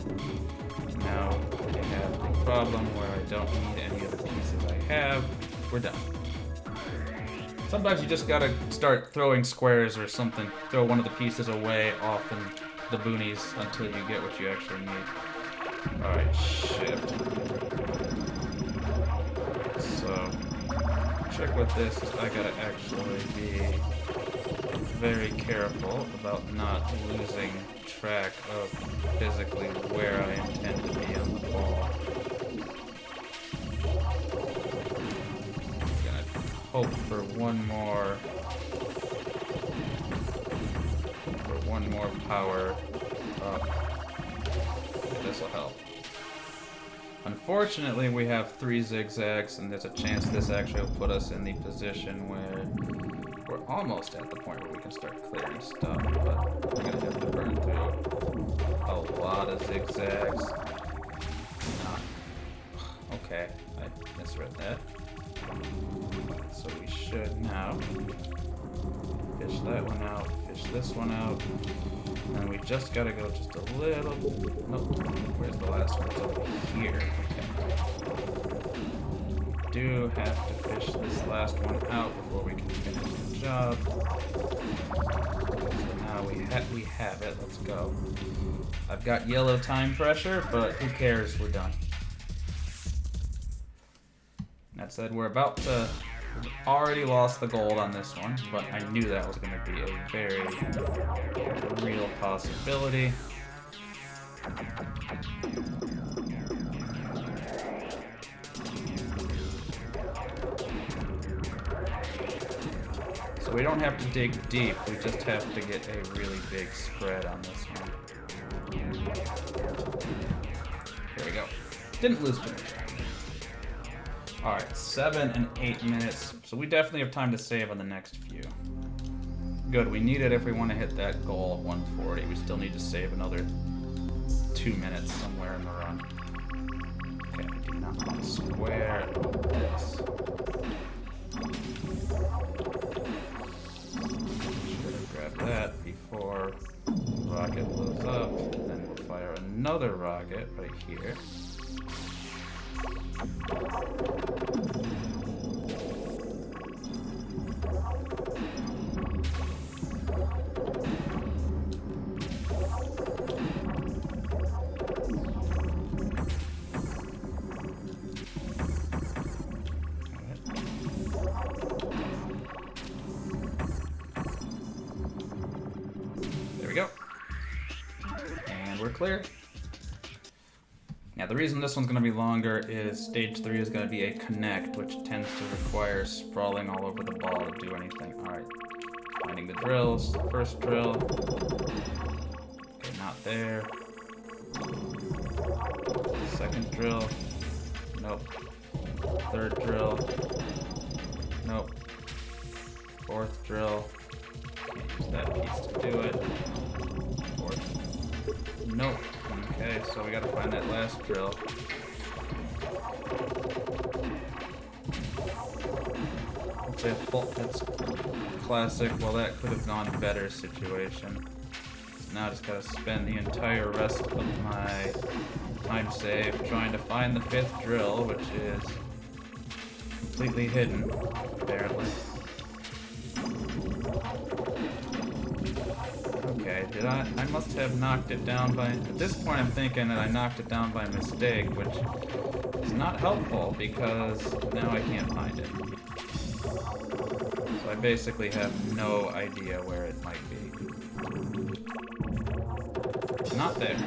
Now I have the problem where I don't need any of the pieces I have. We're done. Sometimes you just gotta start throwing squares or something. Throw one of the pieces away off in the boonies until you get what you actually need. Alright, shift. So, trick with this is I gotta actually be very careful about not losing track of physically where I intend to be on the ball. Hope for one more power up. This will help. Unfortunately, we have 3 zigzags, and there's a chance this actually will put us in the position where we're almost at the point where we can start clearing stuff, but we're gonna have to burn through a lot of zigzags. Okay, I misread that. So we should now fish that one out, fish this one out, and we just gotta go just a little. Nope, where's the last one? It's over here. Okay. We do have to fish this last one out before we can finish the job. So now we have it. Let's go. I've got yellow time pressure, but who cares? We're done. That said, we're about to... We've already lost the gold on this one, but I knew that was going to be a very real possibility. So we don't have to dig deep, we just have to get a really big spread on this one. There we go. Didn't lose too much. Alright, 7 and 8 minutes, so we definitely have time to save on the next few. Good, we need it if we want to hit that goal of 140. We still need to save another 2 minutes somewhere in the run. Okay, I do not want to square this. grab that before the rocket blows up. And then we'll fire another rocket right here. There we go. And we're clear. Now the reason this one's going to be longer is stage 3 is going to be a connect, which tends to require sprawling all over the ball to do anything. Alright, finding the drills. First drill. Okay, not there. Second drill. Nope. Third drill. Nope. Fourth drill. Can't use that piece to do it. Fourth. Nope. Okay, so we gotta find that last drill. That's classic. Well, that could have gone better situation. So now I just gotta spend the entire rest of my time save trying to find the 5th drill, which is completely hidden, apparently. Okay, I must have knocked it down by... At this point I'm thinking that I knocked it down by mistake, which is not helpful because now I can't find it. So I basically have no idea where it might be. It's not there.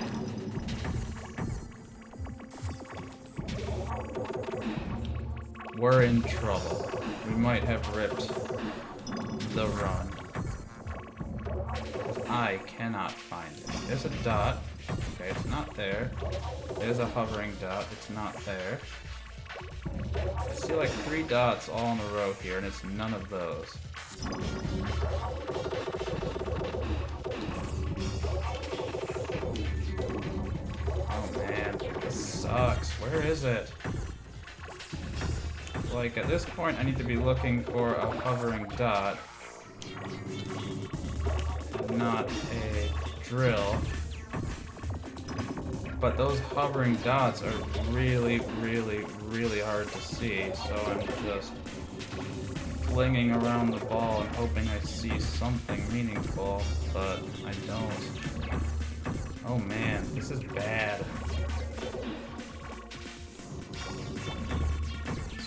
We're in trouble. We might have ripped the run. I cannot find it. There's a dot. Okay, it's not there. There's a hovering dot. It's not there. I see like 3 dots all in a row here, and it's none of those. Oh man, this sucks. Where is it? Like, at this point, I need to be looking for a hovering dot. Not a drill. But those hovering dots are really, really, really hard to see, so I'm just flinging around the ball and hoping I see something meaningful, but I don't. Oh man, this is bad.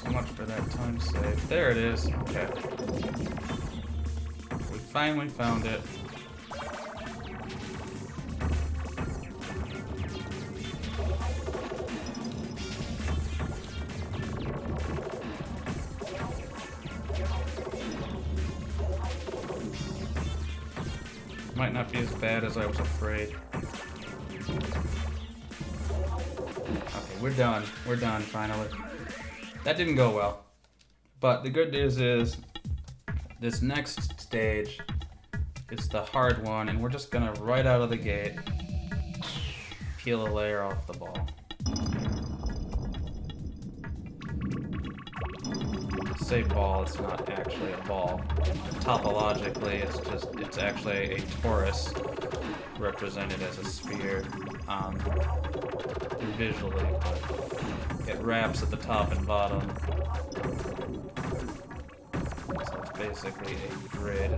So much for that time save. There it is. Okay. We finally found it. Might not be as bad as I was afraid. Okay, we're done. We're done, finally. That didn't go well. But the good news is, this next stage is the hard one, and we're just gonna, right out of the gate, peel a layer off the ball. Say ball, it's not actually a ball. Topologically, it's actually a torus represented as a sphere visually, but it wraps at the top and bottom. So it's basically a grid.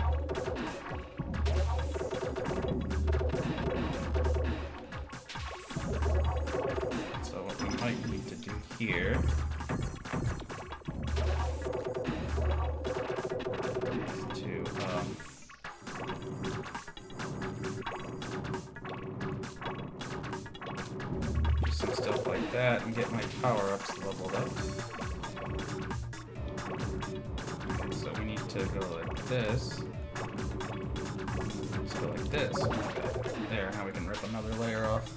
So what we might need to do here that and get my power-ups leveled up. Okay, so we need to go like this. Let's go like this. Okay. There, now we can rip another layer off.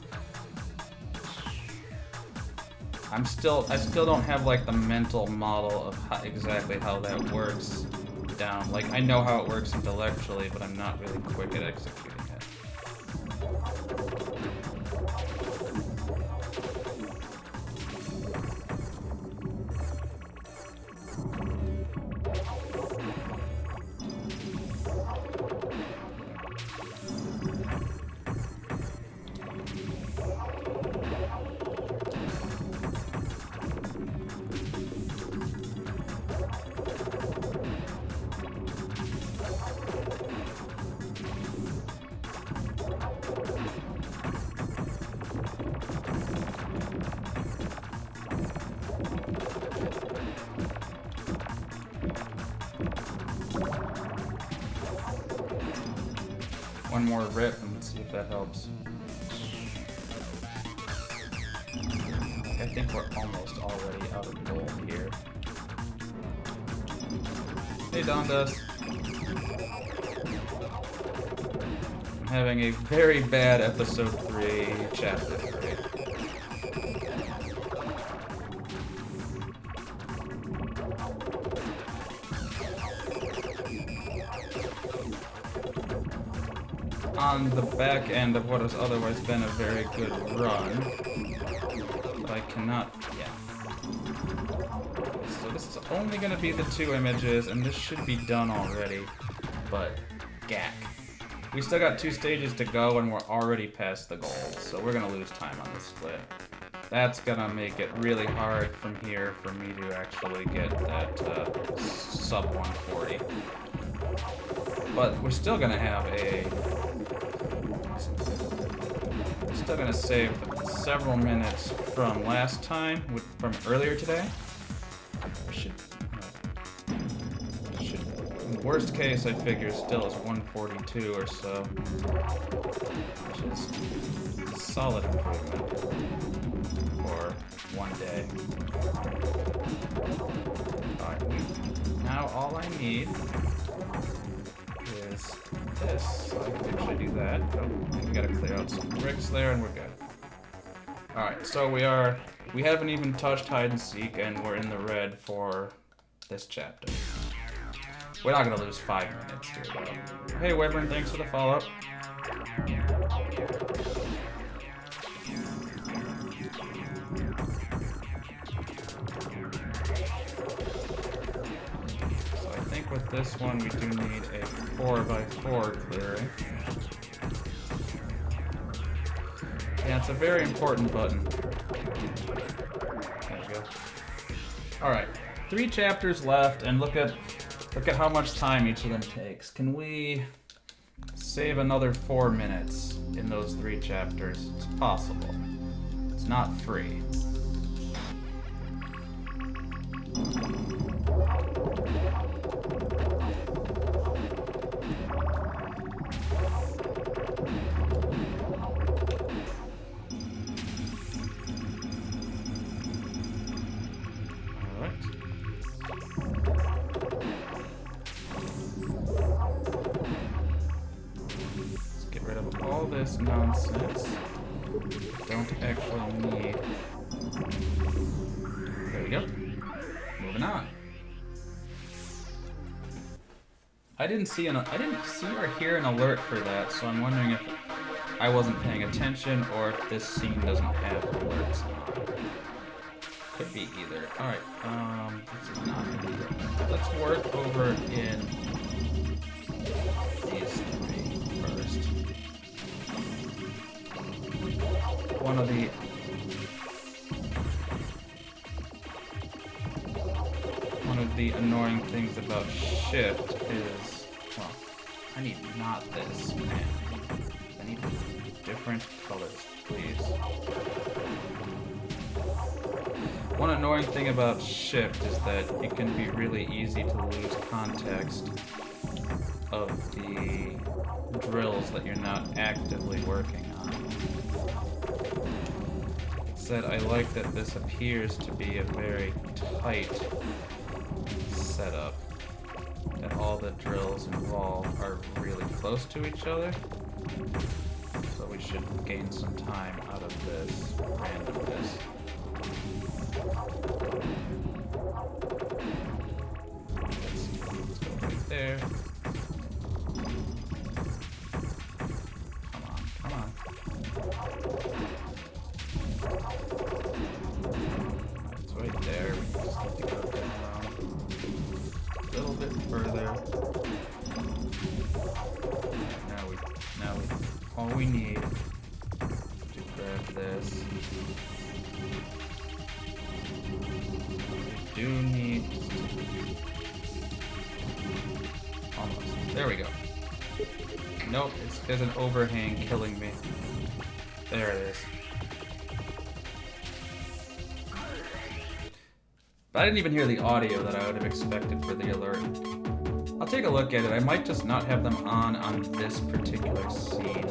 I still don't have like the mental model of exactly how that works down. Like, I know how it works intellectually, but I'm not really quick at executing it. one more rip and see if that helps. I think we're almost already out of gold here. Hey, Dondas. I'm having a very bad episode 3, chapter 3. On the back end of what has otherwise been a very good run. But I cannot, So this is only going to be the 2 images, and this should be done already. But, gack. We still got 2 stages to go, and we're already past the goal. So we're going to lose time on this split. That's going to make it really hard from here for me to actually get that sub 140. But we're still going to have still going to save several minutes from last time, from earlier today. In worst case, I figure still is 142 or so, which is a solid improvement for one day. Alright, now all I need is this, so I can actually do that. Oh, we gotta clear out some bricks there and we're good. Alright, so we haven't even touched Hide and Seek and we're in the red for this chapter. We're not gonna lose 5 minutes here though. Hey Wyvern, thanks for the follow-up. With this one, we do need a 4x4 clearing. Yeah, it's a very important button. There we go. Alright, 3 chapters left, and look at how much time each of them takes. Can we save another 4 minutes in those 3 chapters? It's possible. It's not free. This nonsense. Don't actually need. There we go. Moving on. I didn't see or hear an alert for that, so I'm wondering if I wasn't paying attention or if this scene doesn't have alerts on. Could be either. Alright, this is not gonna be good. Let's work over in these 3 first. One of the annoying things about shift is, well, I need not this, man. I need different colors, please. One annoying thing about shift is that it can be really easy to lose context of the drills that you're not actively working on. Said I like that this appears to be a very tight setup, that all the drills involved are really close to each other, so we should gain some time out of this randomness. Let's go right there. Come on. It's right there. We just need to go down a little bit further. Now all we need to grab this. We do need almost. There we go. Nope, there's an overhang killing me. There it is. But I didn't even hear the audio that I would have expected for the alert. I'll take a look at it. I might just not have them on this particular scene.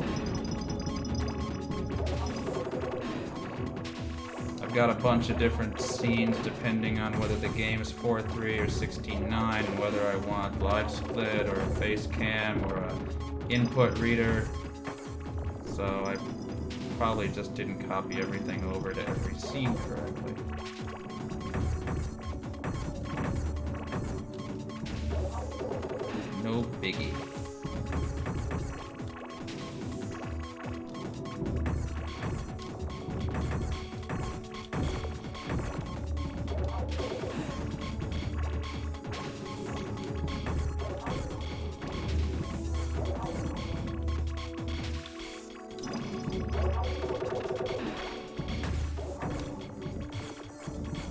I've got a bunch of different scenes depending on whether the game is 4:3 or 16:9 and whether I want live split or a face cam or a input reader. So I probably just didn't copy everything over to every scene correctly. No biggie.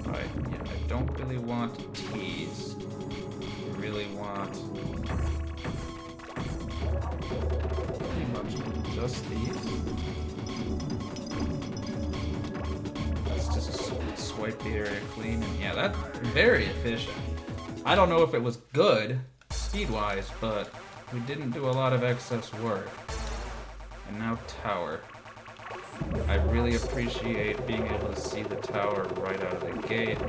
Right, yeah, I don't really want T's. I really want pretty much just these. Let's just swipe the area clean, and yeah, that's very efficient. I don't know if it was good speed-wise, but we didn't do a lot of excess work. And now tower. I really appreciate being able to see the tower right out of the gate.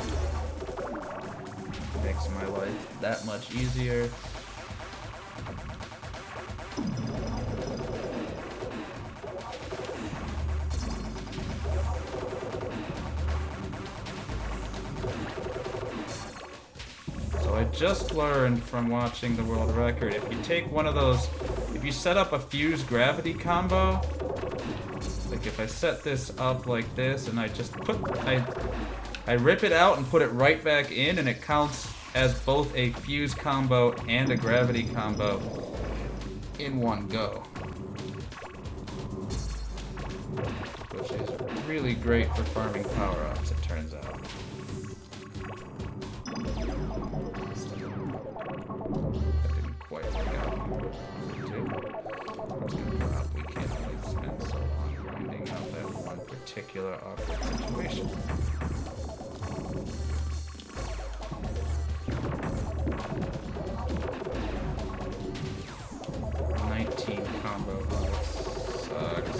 Makes my life that much easier. So I just learned from watching the world record, if you take one of those, if you set up a fuse gravity combo, like if I set this up like this and I just put, I rip it out and put it right back in, and it counts as both a fuse combo and a gravity combo in one go. Which is really great for farming power-ups, it turns out. That didn't quite work out. I'm just gonna drop. We can't really spend so long grinding out that one particular awkward situation. Combo sucks.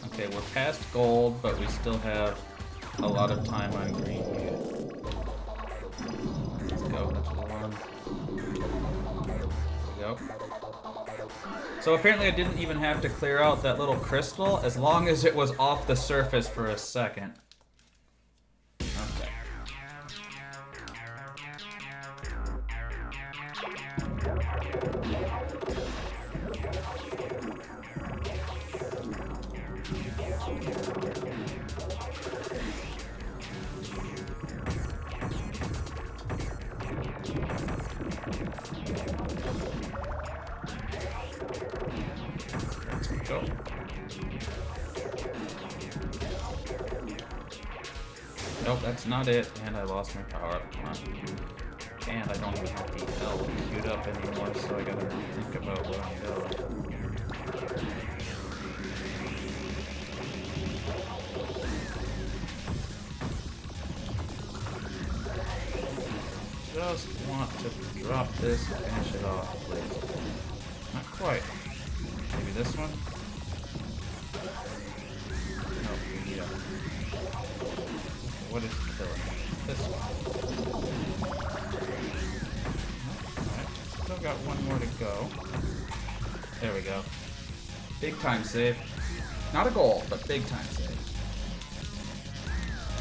Okay, we're past gold, but we still have a lot of time on green here. Let's go, that's one. There we go. So apparently I didn't even have to clear out that little crystal as long as it was off the surface for a second. Okay. Go. Nope, that's not it, and I lost my power up. Come on. And I don't even have the L queued up anymore, so I gotta think about what I'm doing. Just want to drop this and finish it off, please. Not quite. Maybe this one? No, we need a... What is killing me? This one. Alright, still got one more to go. There we go. Big time save. Not a goal, but big time save.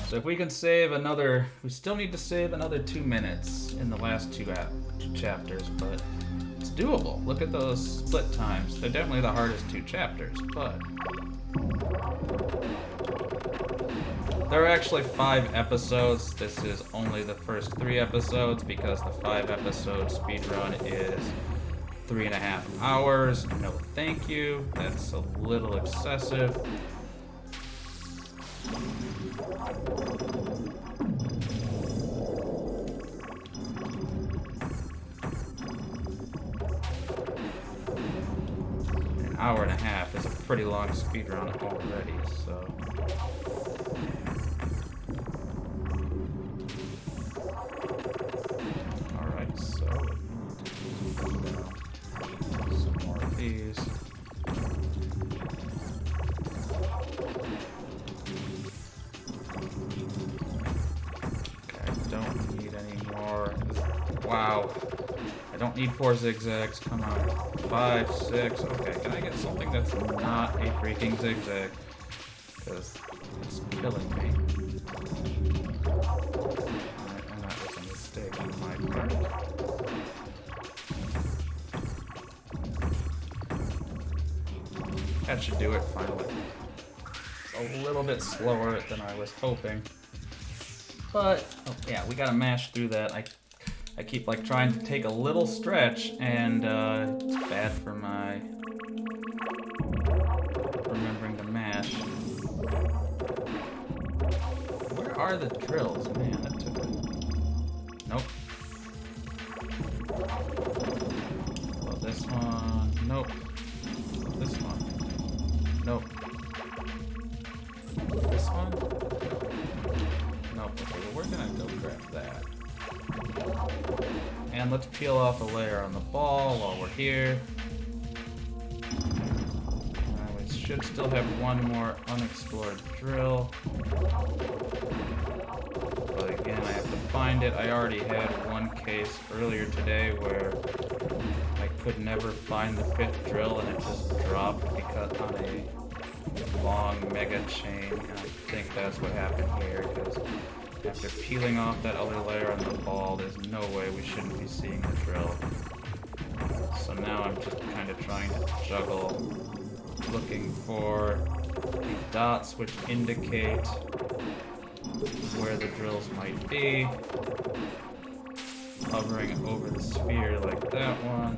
So if we can save another... We still need to save another 2 minutes in the last two chapters, but... It's doable. Look at those split times. They're definitely the hardest 2 chapters, but... There are actually 5 episodes. This is only the first 3 episodes because the 5 episode speedrun is 3.5 hours. No thank you. That's a little excessive. hour and a half is a pretty long speedrun already, so... Alright, so... some more of these. Okay, I don't need any more. Wow. I don't need 4 zigzags, come on. 5, 6, okay, can I get something that's not a freaking zigzag? Because it's killing me. Alright, and that was a mistake on my part. That should do it finally. It's a little bit slower than I was hoping. But, oh yeah, we gotta mash through that. I keep like trying to take a little stretch, and it's bad for my remembering to mash. Where are the drills? Man, that took a... Nope. Well, this one. Nope. This one. Nope. This one? Nope. Okay, well, we're gonna go grab that. And let's peel off a layer on the ball while we're here. We should still have one more unexplored drill. But again, I have to find it. I already had one case earlier today where I could never find the 5th drill and it just dropped because on a long mega chain. And I think that's what happened here, because after peeling off that other layer on the ball, there's no way we shouldn't be seeing the drill. So now I'm just kind of trying to juggle, looking for the dots which indicate where the drills might be, hovering over the sphere like that one,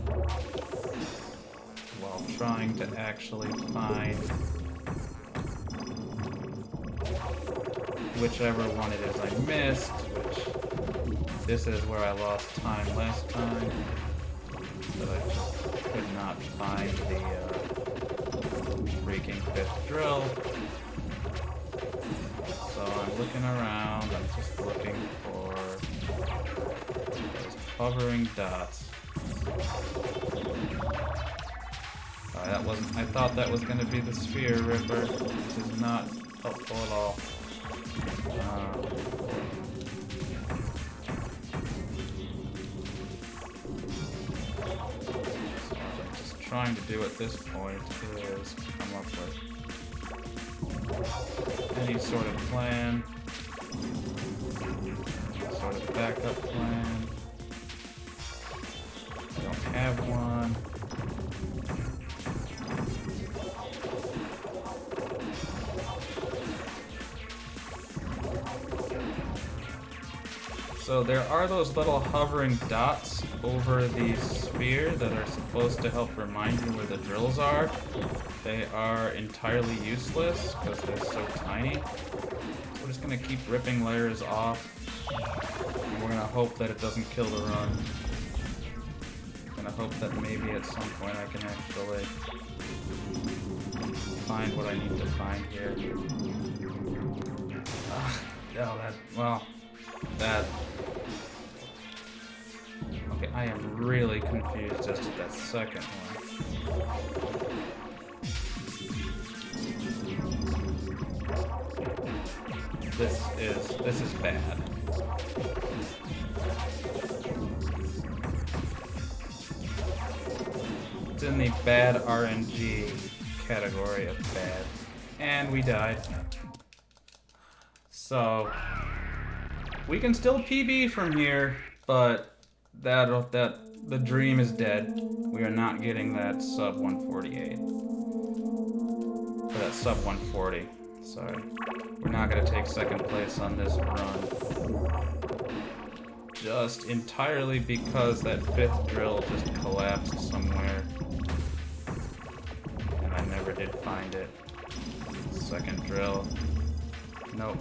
while trying to actually find whichever one it is I missed, which this is where I lost time last time, but I just could not find the freaking 5th drill. So I'm looking around, I'm just looking for those hovering dots. That wasn't, I thought that was going to be the sphere ripper. This is not helpful at all. So what I'm just trying to do at this point is come up with any sort of plan, any sort of backup plan. I don't have one. So there are those little hovering dots over the sphere that are supposed to help remind you where the drills are. They are entirely useless because they're so tiny. We're just going to keep ripping layers off, and we're going to hope that it doesn't kill the run. I'm going to hope that maybe at some point I can actually find what I need to find here. Okay, I am really confused as to that second one. This is bad. It's in the bad RNG category of bad. And we died. So we can still PB from here, but the dream is dead. We are not getting that sub 148. Or that sub 140. Sorry. We're not gonna take second place on this run. Just entirely because that 5th drill just collapsed somewhere. And I never did find it. Second drill. Nope.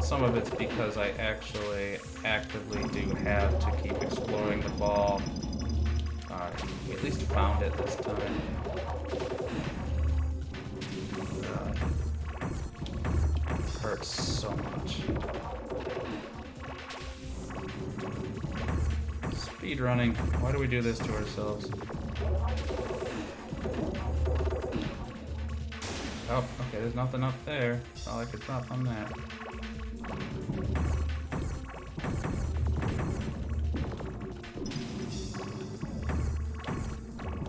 Some of it's because I actually actively do have to keep exploring the ball Alright, we at least found it this time. Hurts so much. Speed running. Why do we do this to ourselves? Oh, okay, there's nothing up there. That's all I could drop on that.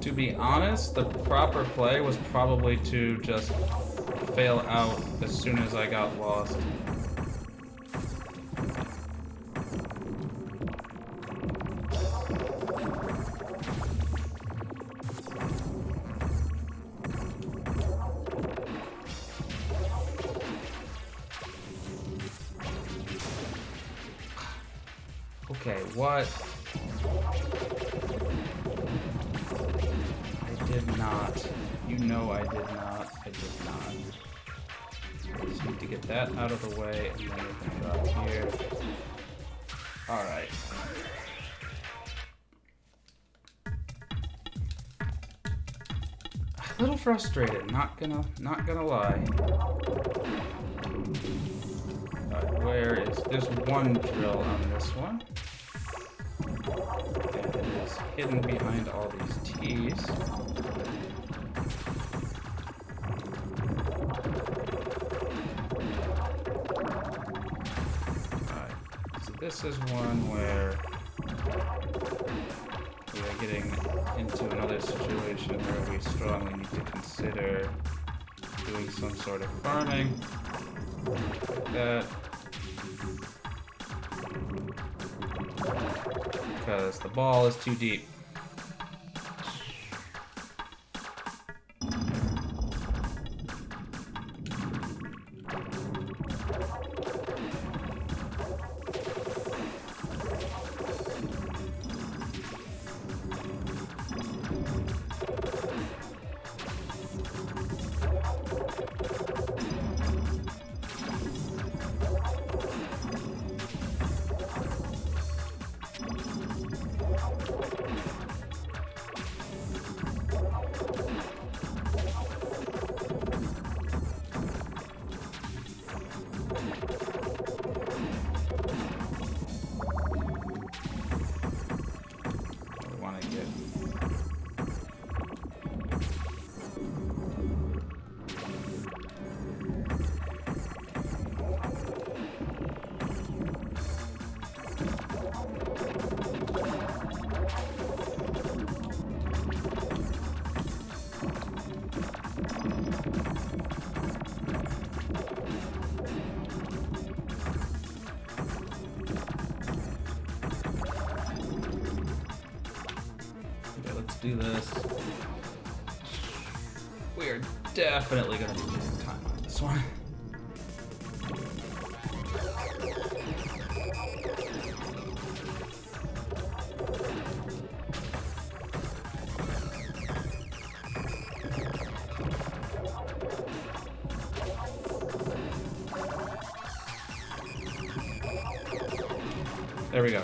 To be honest, the proper play was probably to just fail out as soon as I got lost. Okay, what? I did not. You know I did not. I did not. Just need to get that out of the way, and then we can drop here. Alright. A little frustrated, not gonna lie. Where is... There's one drill on this one. And it is hidden behind all these T's. Alright, so this is one where we are getting into another situation where we strongly need to consider doing some sort of farming. Like that. Because the ball is too deep. Do this. We are definitely going to be losing time on this one. There we go.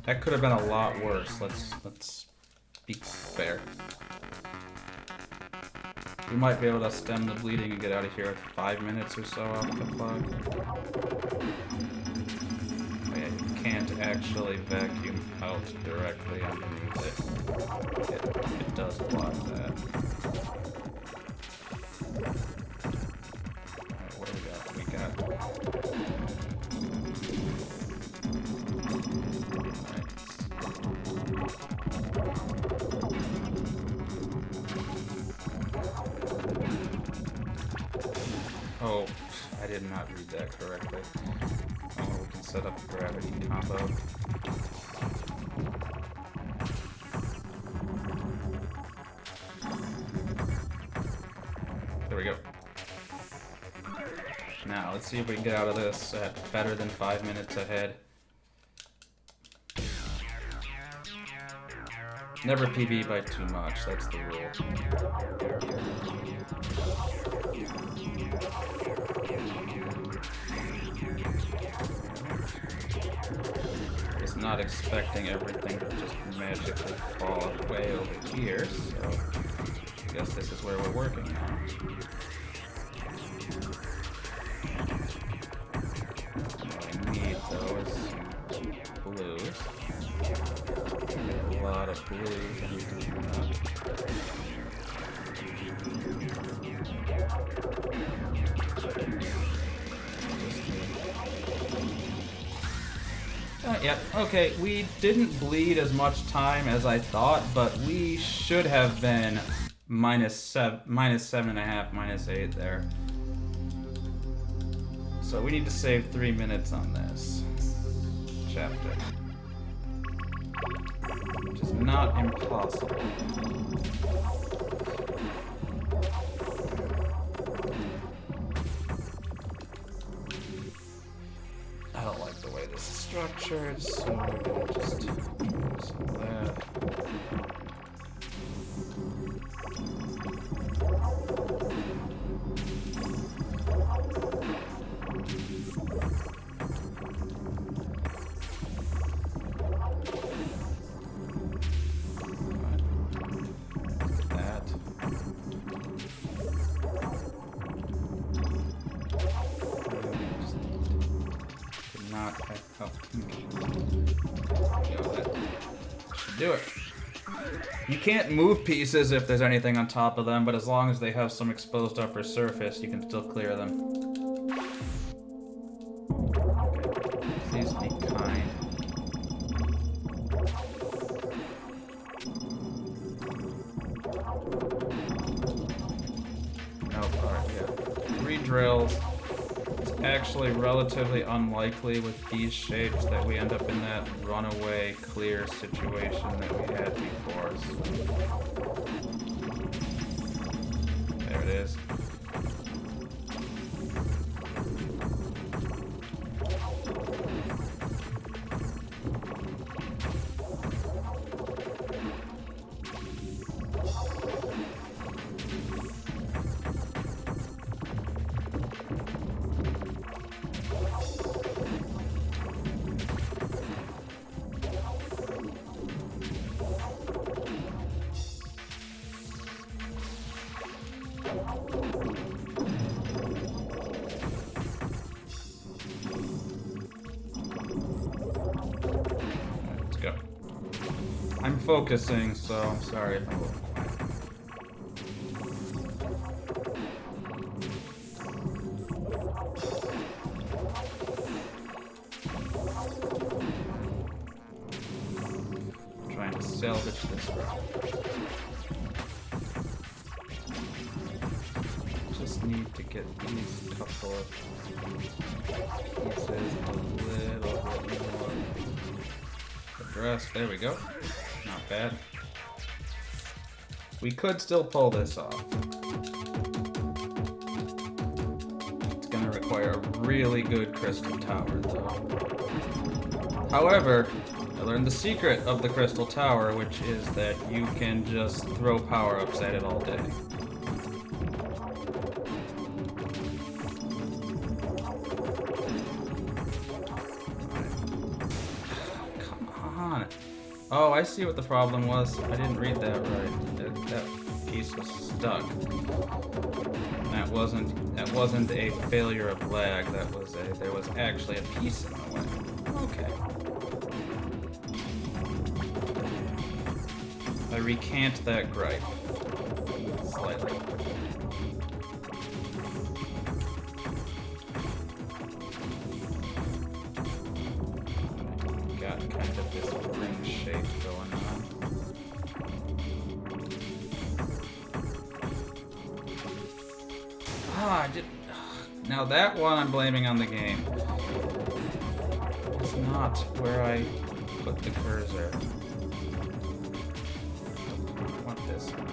That could have been a lot worse. Let's be fair. We might be able to stem the bleeding and get out of here with 5 minutes or so off the clock. Oh yeah, you can't actually vacuum out directly underneath it. It does block that. Alright, what do we got? We got... Oh, I did not read that correctly. Oh, we can set up a gravity combo. There we go. Now, let's see if we can get out of this at better than 5 minutes ahead. Never PB by too much, that's the rule. not expecting everything to just magically fall away over here, so I guess this is where we're working now. What I need, though, is blues. A lot of blues I need to turn up. Yep, okay, we didn't bleed as much time as I thought, but we should have been minus 7.5, -8 there. So we need to save 3 minutes on this chapter, which is not impossible. I don't like the way this is structured, so we're gonna just do some of that. Do it. You can't move pieces if there's anything on top of them, but as long as they have some exposed upper surface, you can still clear them. Please be kind. Nope, alright, yeah. 3 drills. Actually relatively unlikely with these shapes that we end up in that runaway clear situation that we had before. So. There it is. I'm focusing, so I'm sorry if I'm a little quiet. I'm trying to salvage this route. Just need to get these couple of pieces a little bit more addressed. There we go. Not bad. We could still pull this off. It's gonna require a really good crystal tower, though. However, I learned the secret of the crystal tower, which is that you can just throw power-ups at it all day. Oh, I see what the problem was. I didn't read that right. That piece was stuck. That wasn't a failure of lag. There was actually a piece in the way. Okay. I recant that gripe slightly. Got kind of this ring shape going on. Now that one I'm blaming on the game. It's not where I put the cursor. I want this one.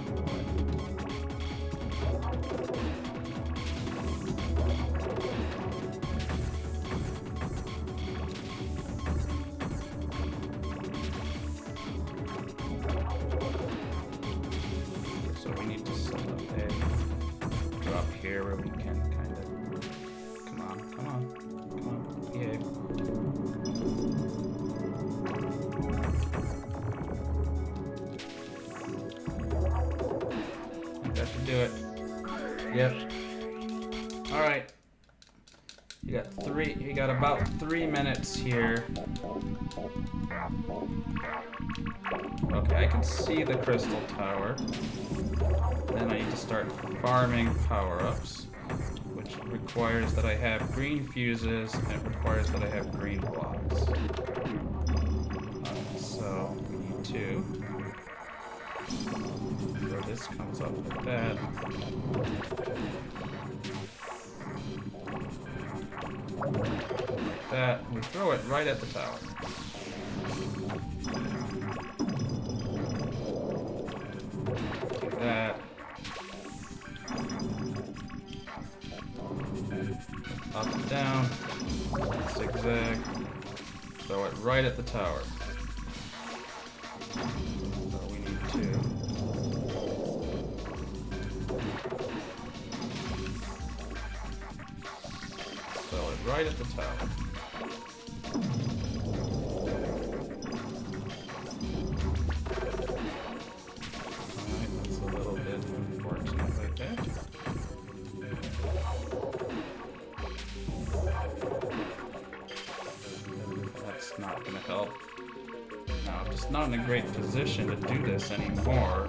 So we need to set up a drop here where we can kind of... Come on. Behave. Yep. Alright. You got about 3 minutes here. Okay, I can see the crystal tower. Then I need to start farming power-ups, which requires that I have green fuses, and it requires that I have green blocks. So we need to. So this comes up like that. Like that. We throw it right at the tower. Do that. Up and down. Zigzag. Throw it right at the tower. So we need to. Throw it right at the tower. Alright, that's a little bit unfortunate right there. That's not gonna help. Now, I'm just not in a great position to do this anymore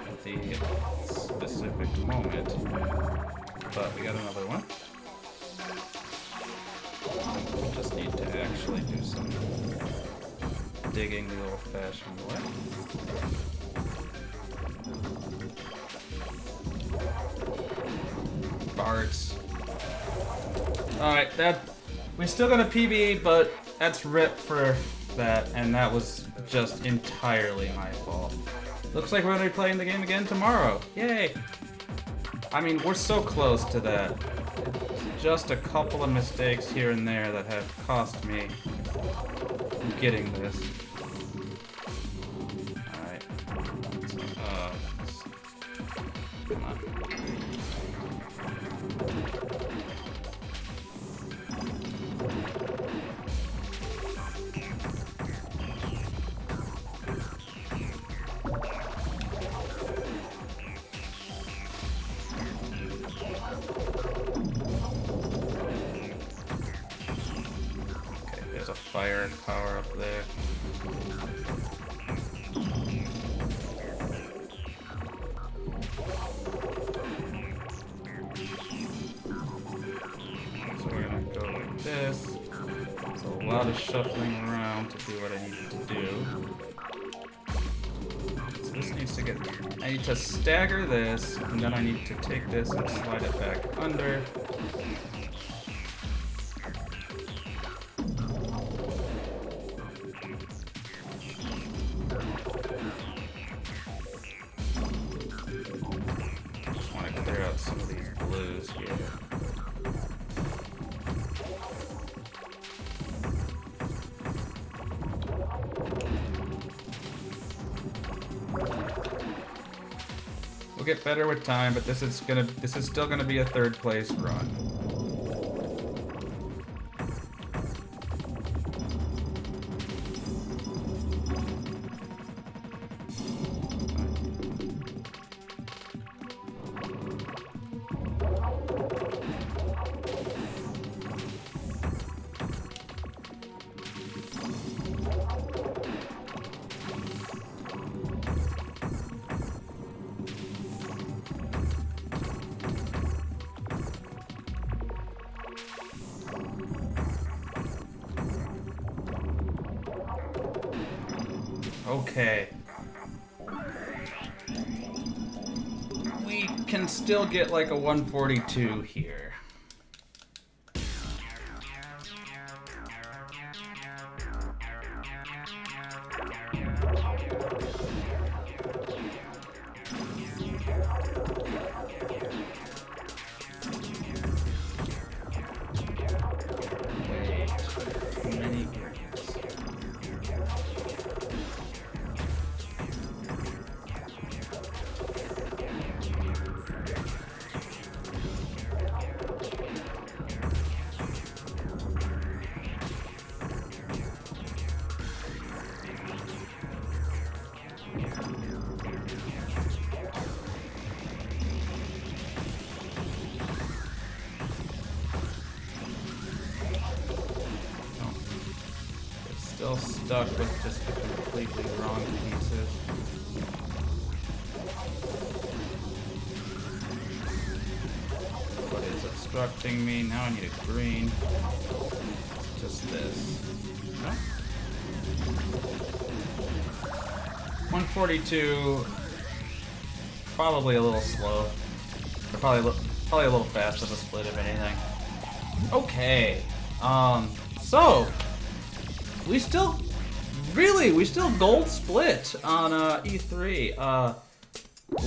at the specific moment. But we got another one. We just need to actually do some digging the old-fashioned way. Farts. Alright, we still got a PB, but that's rip for that, and that was just entirely my fault. Looks like we're gonna be playing the game again tomorrow. Yay! I mean, we're so close to that. Just a couple of mistakes here and there that have cost me getting this. Alright. Come on. There's a fire power up there. So we're gonna go like this. So a lot of shuffling around to do what I need to do. So this needs to get... I need to stagger this, and then I need to take this and slide it back under. Some of these blues here. We'll get better with time, but this is still gonna be a third place run. Okay. We can still get like a 142 here. stuck with just the completely wrong pieces. What is obstructing me? Now I need a green. Just this. No? 142. Probably a little slow. Or probably a little fast of a split, if anything. Okay. So we still gold split on E3.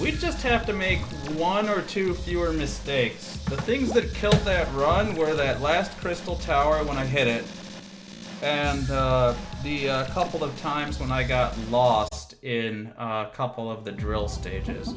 We just have to make 1 or 2 fewer mistakes. The things that killed that run were that last crystal tower when I hit it, and the couple of times when I got lost in a couple of the drill stages.